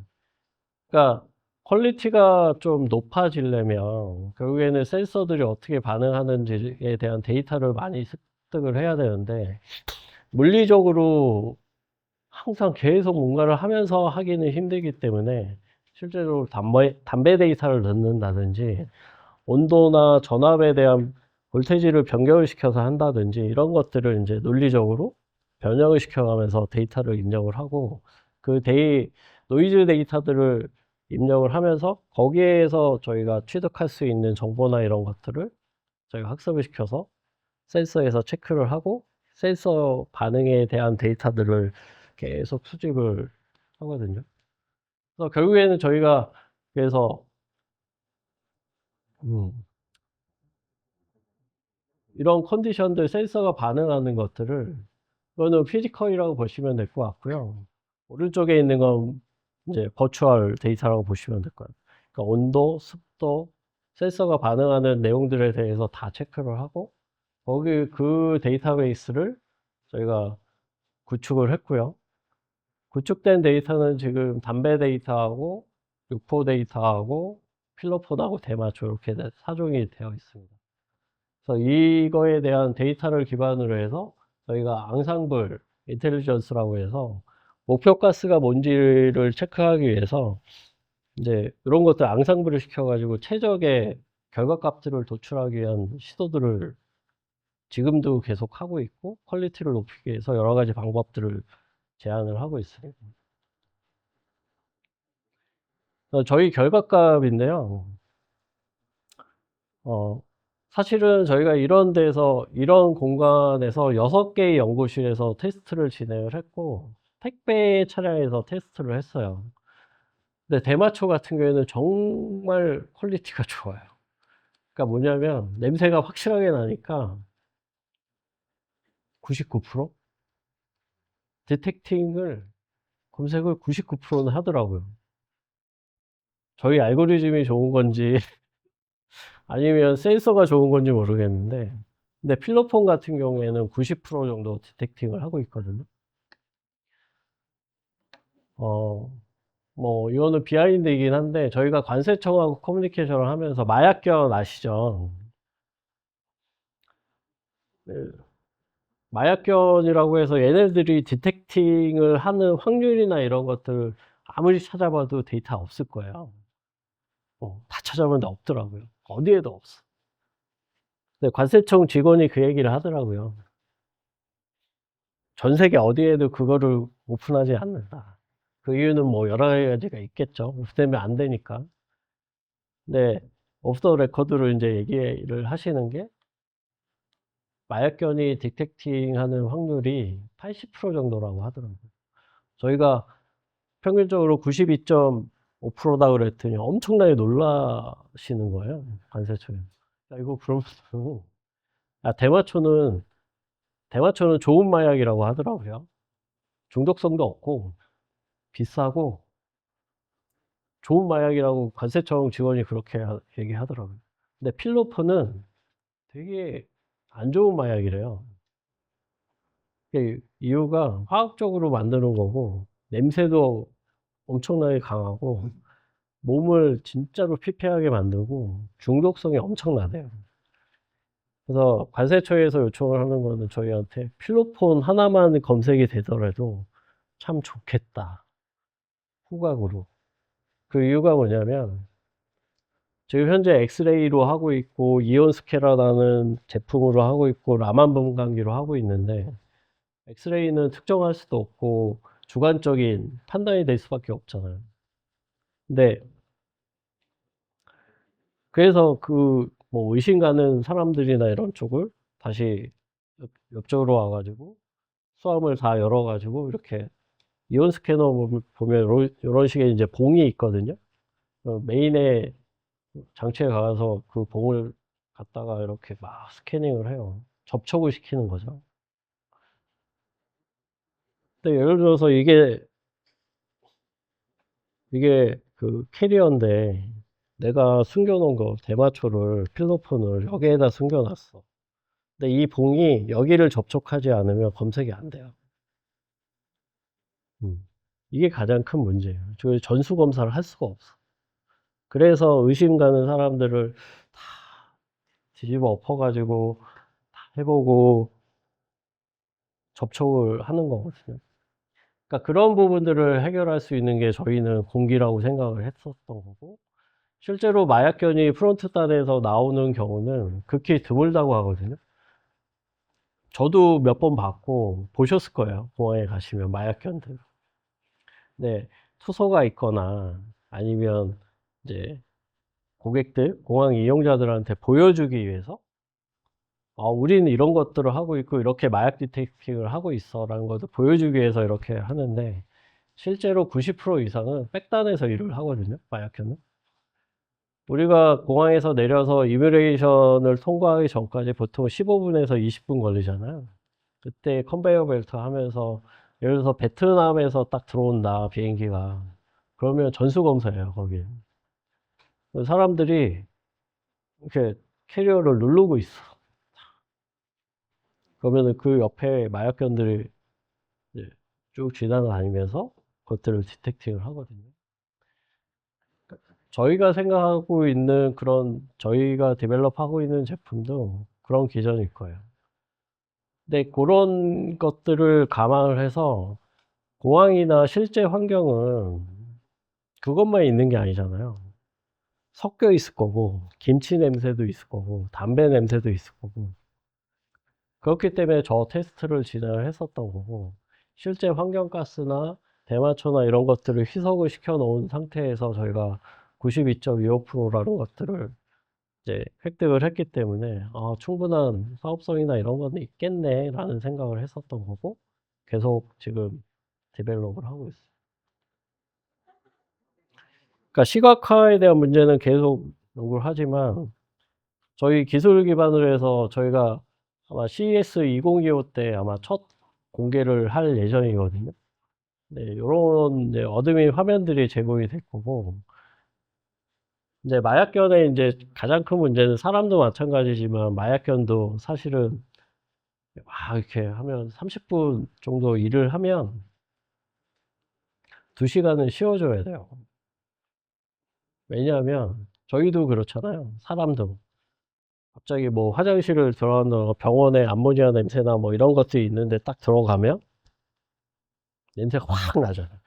그러니까 퀄리티가 좀 높아지려면 결국에는 센서들이 어떻게 반응하는지에 대한 데이터를 많이 습득을 해야 되는데, 물리적으로 항상 계속 뭔가를 하면서 하기는 힘들기 때문에 실제로 담배 데이터를 넣는다든지 온도나 전압에 대한 볼테지를 변경을 시켜서 한다든지 이런 것들을 이제 논리적으로 변형을 시켜가면서 데이터를 입력을 하고, 그 노이즈 데이터들을 입력을 하면서 거기에서 저희가 취득할 수 있는 정보나 이런 것들을 저희가 학습을 시켜서 센서에서 체크를 하고 센서 반응에 대한 데이터들을 계속 수집을 하거든요. 그래서 결국에는 저희가 그래서 음, 이런 컨디션들 센서가 반응하는 것들을 이거는 피지컬이라고 보시면 될 것 같고요. 오른쪽에 있는 건 이제 버추얼 데이터라고 보시면 될 거예요. 그러니까 온도, 습도, 센서가 반응하는 내용들에 대해서 다 체크를 하고 거기 그 데이터베이스를 저희가 구축을 했고요. 구축된 데이터는 지금 담배 데이터하고 육포 데이터하고 필로폰하고 대마초 이렇게 4종이 되어 있습니다. 그래서 이거에 대한 데이터를 기반으로 해서 저희가 앙상블 인텔리전스라고 해서 목표 가스가 뭔지를 체크하기 위해서 이제 이런 것들 앙상블을 시켜가지고 최적의 결과값들을 도출하기 위한 시도들을 지금도 계속 하고 있고, 퀄리티를 높이기 위해서 여러 가지 방법들을 제안을 하고 있습니다. 저희 결과값인데요. 어, 사실은 저희가 이런 데서, 이런 공간에서 6개의 연구실에서 테스트를 진행을 했고, 택배 차량에서 테스트를 했어요. 근데 대마초 같은 경우에는 정말 퀄리티가 좋아요. 그러니까 뭐냐면, 냄새가 확실하게 나니까 99%? 디텍팅을, 검색을 99%는 하더라고요. 저희 알고리즘이 좋은 건지, 아니면 센서가 좋은 건지 모르겠는데, 근데 필로폰 같은 경우에는 90% 정도 디텍팅을 하고 있거든요. 어, 뭐, 이거는 비하인드이긴 한데, 저희가 관세청하고 커뮤니케이션을 하면서 마약견 아시죠? 네, 마약견이라고 해서 얘네들이 디텍팅을 하는 확률이나 이런 것들 아무리 찾아봐도 데이터 없을 거예요. 다 찾아봤는데 없더라고요. 어디에도 없어. 근데 관세청 직원이 그 얘기를 하더라고요. 전 세계 어디에도 그거를 오픈하지 않는다. 그 이유는 뭐 여러 가지가 있겠죠. 오픈되면 안 되니까. 근데 오프 더 레코드로 이제 얘기를 하시는 게, 마약견이 디텍팅 하는 확률이 80% 정도라고 하더라고요. 저희가 평균적으로 92.5%다 그랬더니 엄청나게 놀라시는 거예요. 관세청에. 야, 이거 그러면, 아, 대마초는 좋은 마약이라고 하더라고요. 중독성도 없고, 비싸고, 좋은 마약이라고 관세청 직원이 그렇게 얘기하더라고요. 근데 필로폰은 되게 안 좋은 마약이래요. 이유가 화학적으로 만드는 거고, 냄새도 엄청나게 강하고, 몸을 진짜로 피폐하게 만들고, 중독성이 엄청나대요. 그래서 관세청에서 요청을 하는 거는 저희한테 필로폰 하나만 검색이 되더라도 참 좋겠다. 후각으로. 그 이유가 뭐냐면, 지금 현재 엑스레이로 하고 있고, 이온스케라라는 제품으로 하고 있고, 라만 분광기로 하고 있는데, 엑스레이는 특정할 수도 없고 주관적인 판단이 될 수밖에 없잖아요. 근데 그래서 그 뭐 의심 가는 사람들이나 이런 쪽을 다시 옆쪽으로 와가지고 수압을 다 열어가지고 이렇게 이온 스캐너 보면 이런 식의 이제 봉이 있거든요. 메인의 장치에 가서 그 봉을 갖다가 이렇게 막 스캐닝을 해요. 접촉을 시키는 거죠. 근데 예를 들어서 이게 그 캐리어인데 내가 숨겨놓은 거 대마초를 필로폰을 여기에다 숨겨놨어. 근데 이 봉이 여기를 접촉하지 않으면 검색이 안 돼요. 음. 이게 가장 큰 문제예요. 저 전수 검사를 할 수가 없어. 그래서 의심 가는 사람들을 다 뒤집어 엎어가지고 다 해보고 접촉을 하는 거거든요. 그러니까 그런 부분들을 해결할 수 있는 게 저희는 공기라고 생각을 했었던 거고, 실제로 마약견이 프론트단에서 나오는 경우는 극히 드물다고 하거든요. 저도 몇 번 봤고 보셨을 거예요. 공항에 가시면 마약견들. 네, 투소가 있거나 아니면 이제 고객들, 공항 이용자들한테 보여주기 위해서 우리는 이런 것들을 하고 있고 이렇게 마약 디텍팅을 하고 있어 라는 것을 보여주기 위해서 이렇게 하는데, 실제로 90% 이상은 백단에서 일을 하거든요, 마약견은. 우리가 공항에서 내려서 이미그레이션을 통과하기 전까지 보통 15분에서 20분 걸리잖아요. 그때 컨베이어 벨트 하면서, 예를 들어서 베트남에서 딱 들어온다, 비행기가. 그러면 전수검사예요, 거기. 사람들이 이렇게 캐리어를 누르고 있어. 그러면은 그 옆에 마약견들이 이제 쭉 지나다니면서 그것들을 디텍팅을 하거든요. 저희가 생각하고 있는 그런, 저희가 디벨롭하고 있는 제품도 그런 기전일 거예요. 근데 그런 것들을 감안을 해서 공항이나 실제 환경은 그것만 있는 게 아니잖아요. 섞여 있을 거고, 김치 냄새도 있을 거고, 담배 냄새도 있을 거고. 그렇기 때문에 저 테스트를 진행을 했었던 거고, 실제 환경가스나 대마초나 이런 것들을 희석을 시켜 놓은 상태에서 저희가 92.25%라는 것들을 이제 획득을 했기 때문에 충분한 사업성이나 이런 거는 있겠네 라는 생각을 했었던 거고, 계속 지금 디벨롭을 하고 있어요. 그러니까 시각화에 대한 문제는 계속 요구를 하지만, 저희 기술 기반으로 해서 저희가 아마 CES 2025 때 아마 첫 공개를 할 예정이거든요. 네, 요런 이제 어드민 화면들이 제공이 될 거고, 이제 마약견의 이제 가장 큰 문제는, 사람도 마찬가지지만 마약견도 사실은 막 이렇게 하면 30분 정도 일을 하면 2시간은 쉬어줘야 돼요. 왜냐하면 저희도 그렇잖아요. 사람도 갑자기 뭐 화장실을 들어간다거나 병원에 암모니아 냄새나 뭐 이런 것들이 있는데 딱 들어가면 냄새가 확 나잖아요.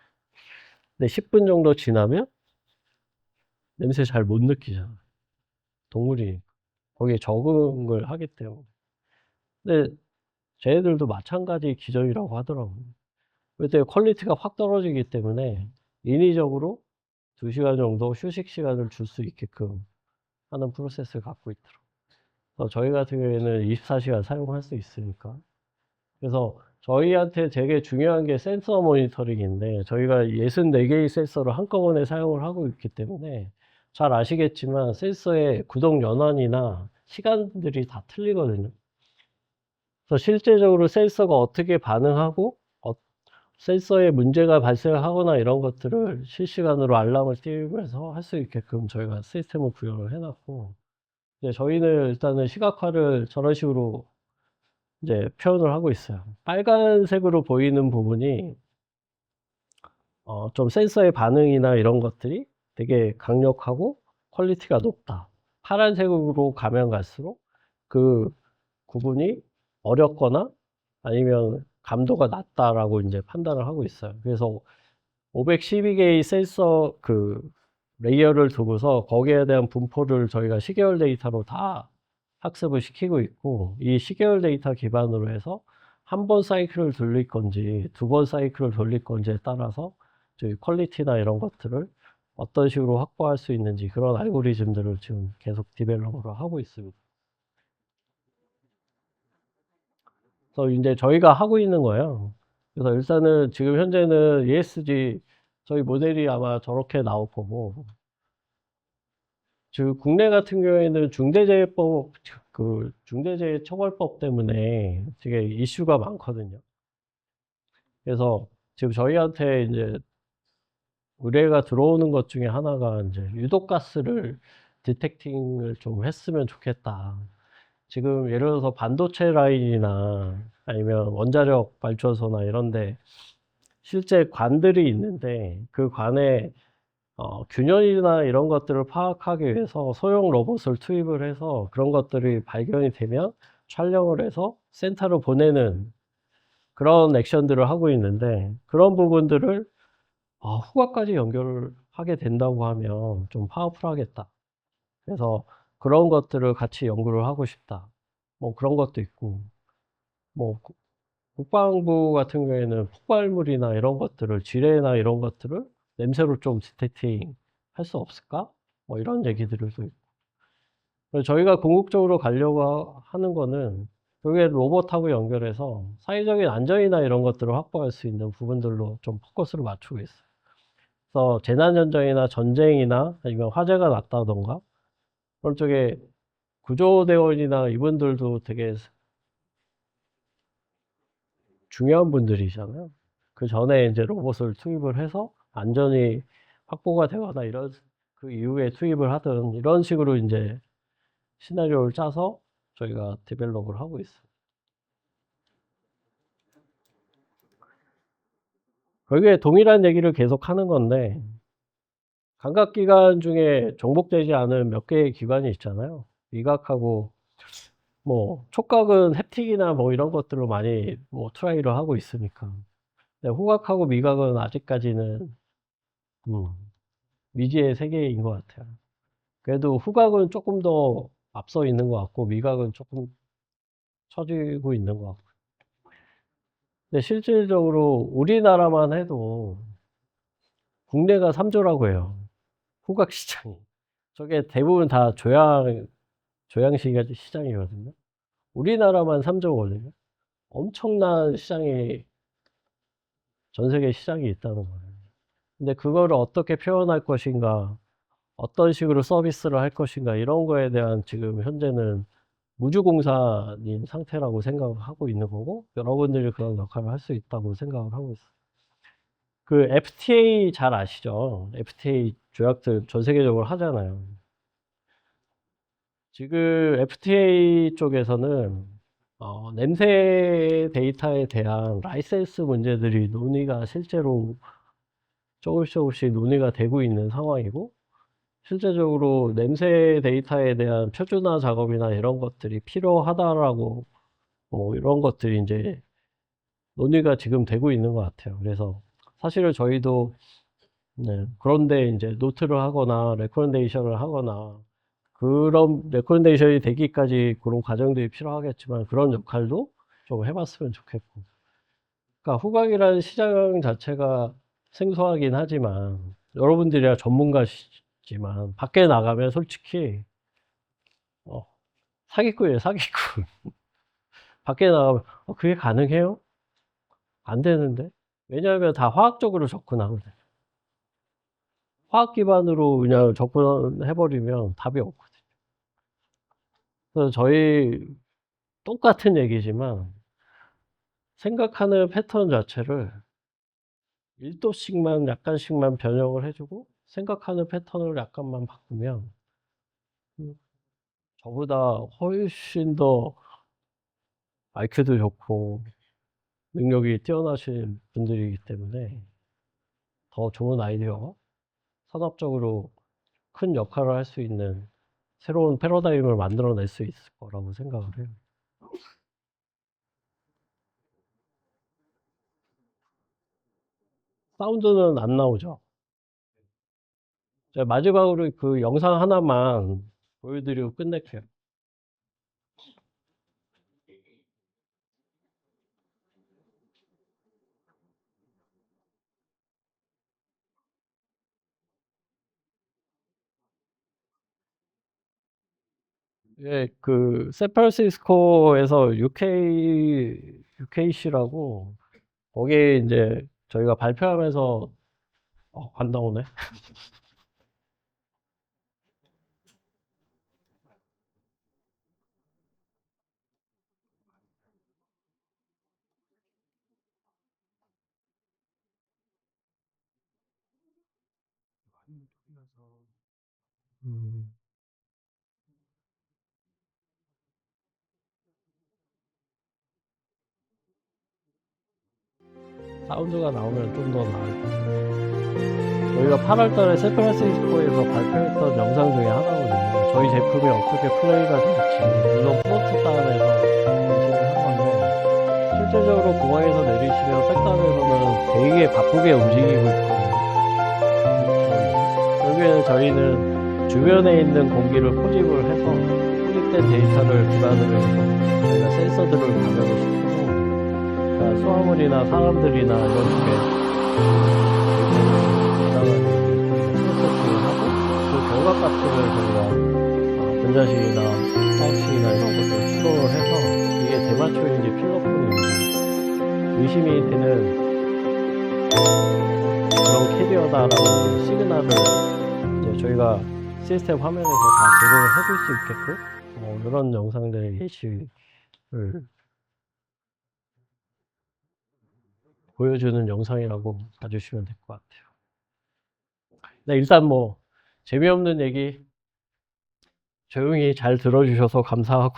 근데 10분 정도 지나면 냄새 잘 못 느끼잖아요. 동물이 거기에 적응을 하기 때문에. 근데 쟤네들도 마찬가지 기전이라고 하더라고요. 그때 퀄리티가 확 떨어지기 때문에 인위적으로 2시간 정도 휴식 시간을 줄 수 있게끔 하는 프로세스를 갖고 있더라고요. 그래서 저희 같은 경우에는 24시간 사용할 수 있으니까. 그래서 저희한테 되게 중요한 게 센서 모니터링인데, 저희가 64개의 센서를 한꺼번에 사용을 하고 있기 때문에 잘 아시겠지만 센서의 구동 연환이나 시간들이 다 틀리거든요. 그래서 실제적으로 센서가 어떻게 반응하고 센서에 문제가 발생하거나 이런 것들을 실시간으로 알람을 띄우면서 할 수 있게끔 저희가 시스템을 구현을 해놨고, 이제 저희는 일단은 시각화를 저런 식으로 이제 표현을 하고 있어요. 빨간색으로 보이는 부분이 좀 센서의 반응이나 이런 것들이 되게 강력하고 퀄리티가 높다. 파란색으로 가면 갈수록 그 구분이 어렵거나 아니면 감도가 낮다라고 이제 판단을 하고 있어요. 그래서 512개의 센서 그 레이어를 두고서 거기에 대한 분포를 저희가 시계열 데이터로 다 학습을 시키고 있고, 이 시계열 데이터 기반으로 해서 한 번 사이클을 돌릴 건지 2번 사이클을 돌릴 건지에 따라서 저희 퀄리티나 이런 것들을 어떤 식으로 확보할 수 있는지, 그런 알고리즘들을 지금 계속 디벨롭을 하고 있습니다. 그래서 이제 저희가 하고 있는 거예요. 그래서 일단은 지금 현재는 ESG 저희 모델이 아마 저렇게 나올 거고, 즉 국내 같은 경우에는 중대재해법, 그 중대재해처벌법 때문에 되게 이슈가 많거든요. 그래서 지금 저희한테 이제 의뢰가 들어오는 것 중에 하나가 이제 유독가스를 디텍팅을 좀 했으면 좋겠다. 지금 예를 들어서 반도체 라인이나 아니면 원자력 발전소나 이런데 실제 관들이 있는데, 그 관에 균열이나 이런 것들을 파악하기 위해서 소형 로봇을 투입을 해서 그런 것들이 발견이 되면 촬영을 해서 센터로 보내는 그런 액션들을 하고 있는데, 그런 부분들을 후각까지 연결을 하게 된다고 하면 좀 파워풀하겠다. 그래서 그런 것들을 같이 연구를 하고 싶다. 뭐 그런 것도 있고, 뭐 국방부 같은 경우에는 폭발물이나 이런 것들을, 지뢰나 이런 것들을 냄새로 좀 디텍팅 할 수 없을까? 뭐 이런 얘기들도 있고. 그래서 저희가 궁극적으로 가려고 하는 거는 그게 로봇하고 연결해서 사회적인 안전이나 이런 것들을 확보할 수 있는 부분들로 좀 포커스를 맞추고 있어요. 그래서 재난현장이나 전쟁이나 아니면 화재가 났다던가 그런 쪽에 구조대원이나 이분들도 되게 중요한 분들이잖아요. 그 전에 이제 로봇을 투입을 해서 안전이 확보가 되거나 이런 그 이후에 투입을 하든 이런 식으로 이제 시나리오를 짜서 저희가 디벨롭을 하고 있어요. 거기에 동일한 얘기를 계속 하는 건데, 감각기관 중에 정복되지 않은 몇 개의 기관이 있잖아요. 미각하고 뭐 촉각은 햅틱이나 뭐 이런 것들로 많이 뭐 트라이를 하고 있으니까. 근데 후각하고 미각은 아직까지는 음, 미지의 세계인 것 같아요. 그래도 후각은 조금 더 앞서 있는 것 같고 미각은 조금 처지고 있는 것 같고. 근데 실질적으로 우리나라만 해도 국내가 3조라고 해요. 후각 시장이. 저게 대부분 다 조양 시장이거든요. 우리나라만 3조거든요. 엄청난 시장이, 전 세계 시장이 있다는 거예요. 근데 그거를 어떻게 표현할 것인가, 어떤 식으로 서비스를 할 것인가, 이런 거에 대한 지금 현재는 무주공산인 상태라고 생각을 하고 있는 거고, 여러분들이 그런 역할을 할 수 있다고 생각을 하고 있어요. 그 FTA 잘 아시죠? FTA 조약들 전 세계적으로 하잖아요. 지금 FTA 쪽에서는 냄새 데이터에 대한 라이센스 문제들이 논의가 실제로 조금씩 논의가 되고 있는 상황이고, 실제적으로 냄새 데이터에 대한 표준화 작업이나 이런 것들이 필요하다라고 뭐 이런 것들이 이제 논의가 지금 되고 있는 것 같아요. 그래서 사실은 저희도 네, 그런데 이제 노트를 하거나 레코멘데이션을 하거나 그런 레코멘데이션이 되기까지 그런 과정들이 필요하겠지만 그런 역할도 좀 해봤으면 좋겠고. 그러니까 후각이라는 시장 자체가 생소하긴 하지만 여러분들이야 전문가시지만 밖에 나가면 솔직히 어, 사기꾼이에요, 사기꾼. 밖에 나가면 그게 가능해요? 안 되는데. 왜냐하면 다 화학적으로 접근하거든요. 화학 기반으로 그냥 접근해버리면 답이 없거든요. 그래서 저희 똑같은 얘기지만 생각하는 패턴 자체를 1도씩만 약간씩만 변형을 해주고 생각하는 패턴을 약간만 바꾸면 음, 저보다 훨씬 더 IQ도 좋고 능력이 뛰어나신 분들이기 때문에 더 좋은 아이디어가 산업적으로 큰 역할을 할 수 있는 새로운 패러다임을 만들어낼 수 있을 거라고 생각을 해요. 사운드는 안 나오죠. 제가 마지막으로 그 영상 하나만 보여드리고 끝낼게요. 예, 그 샌프란시스코에서 UKC라고 거기에 이제 저희가 발표하면서 안 나오네. 음, 사운드가 나오면 좀 더 나을 것 같아요. 저희가 8월 달에 샌프란시스코에서 발표했던 영상 중에 하나거든요. 저희 제품이 어떻게 플레이가 될지, 물론 프론트 단에서 인식을 한 건데, 실제적으로 공항에서 내리시면 백단에서는 되게 바쁘게 움직이고 있거든요. 결국에는 저희는 주변에 있는 공기를 포집을 해서 포집된 데이터를 기반으로 해서 저희가 센서들을 감염을 시키고, 그러니까 수화물이나 사람들이나 이런 쪽에 프로세싱을 하고 그 결과값들을 저희가 전자식이나 화학식이나 이런 것들 추론을 해서 이게 대마초인지 필러폰인지 의심이 되는 그런 캐리어다라는 시그널을 이제 저희가 시스템 화면에서 다 제공을 해줄 수 있게끔 이런 영상들의 캐시를 보여주는 영상이라고 봐주시면 될 것 같아요. 네, 일단 뭐 재미없는 얘기 조용히 잘 들어주셔서 감사하고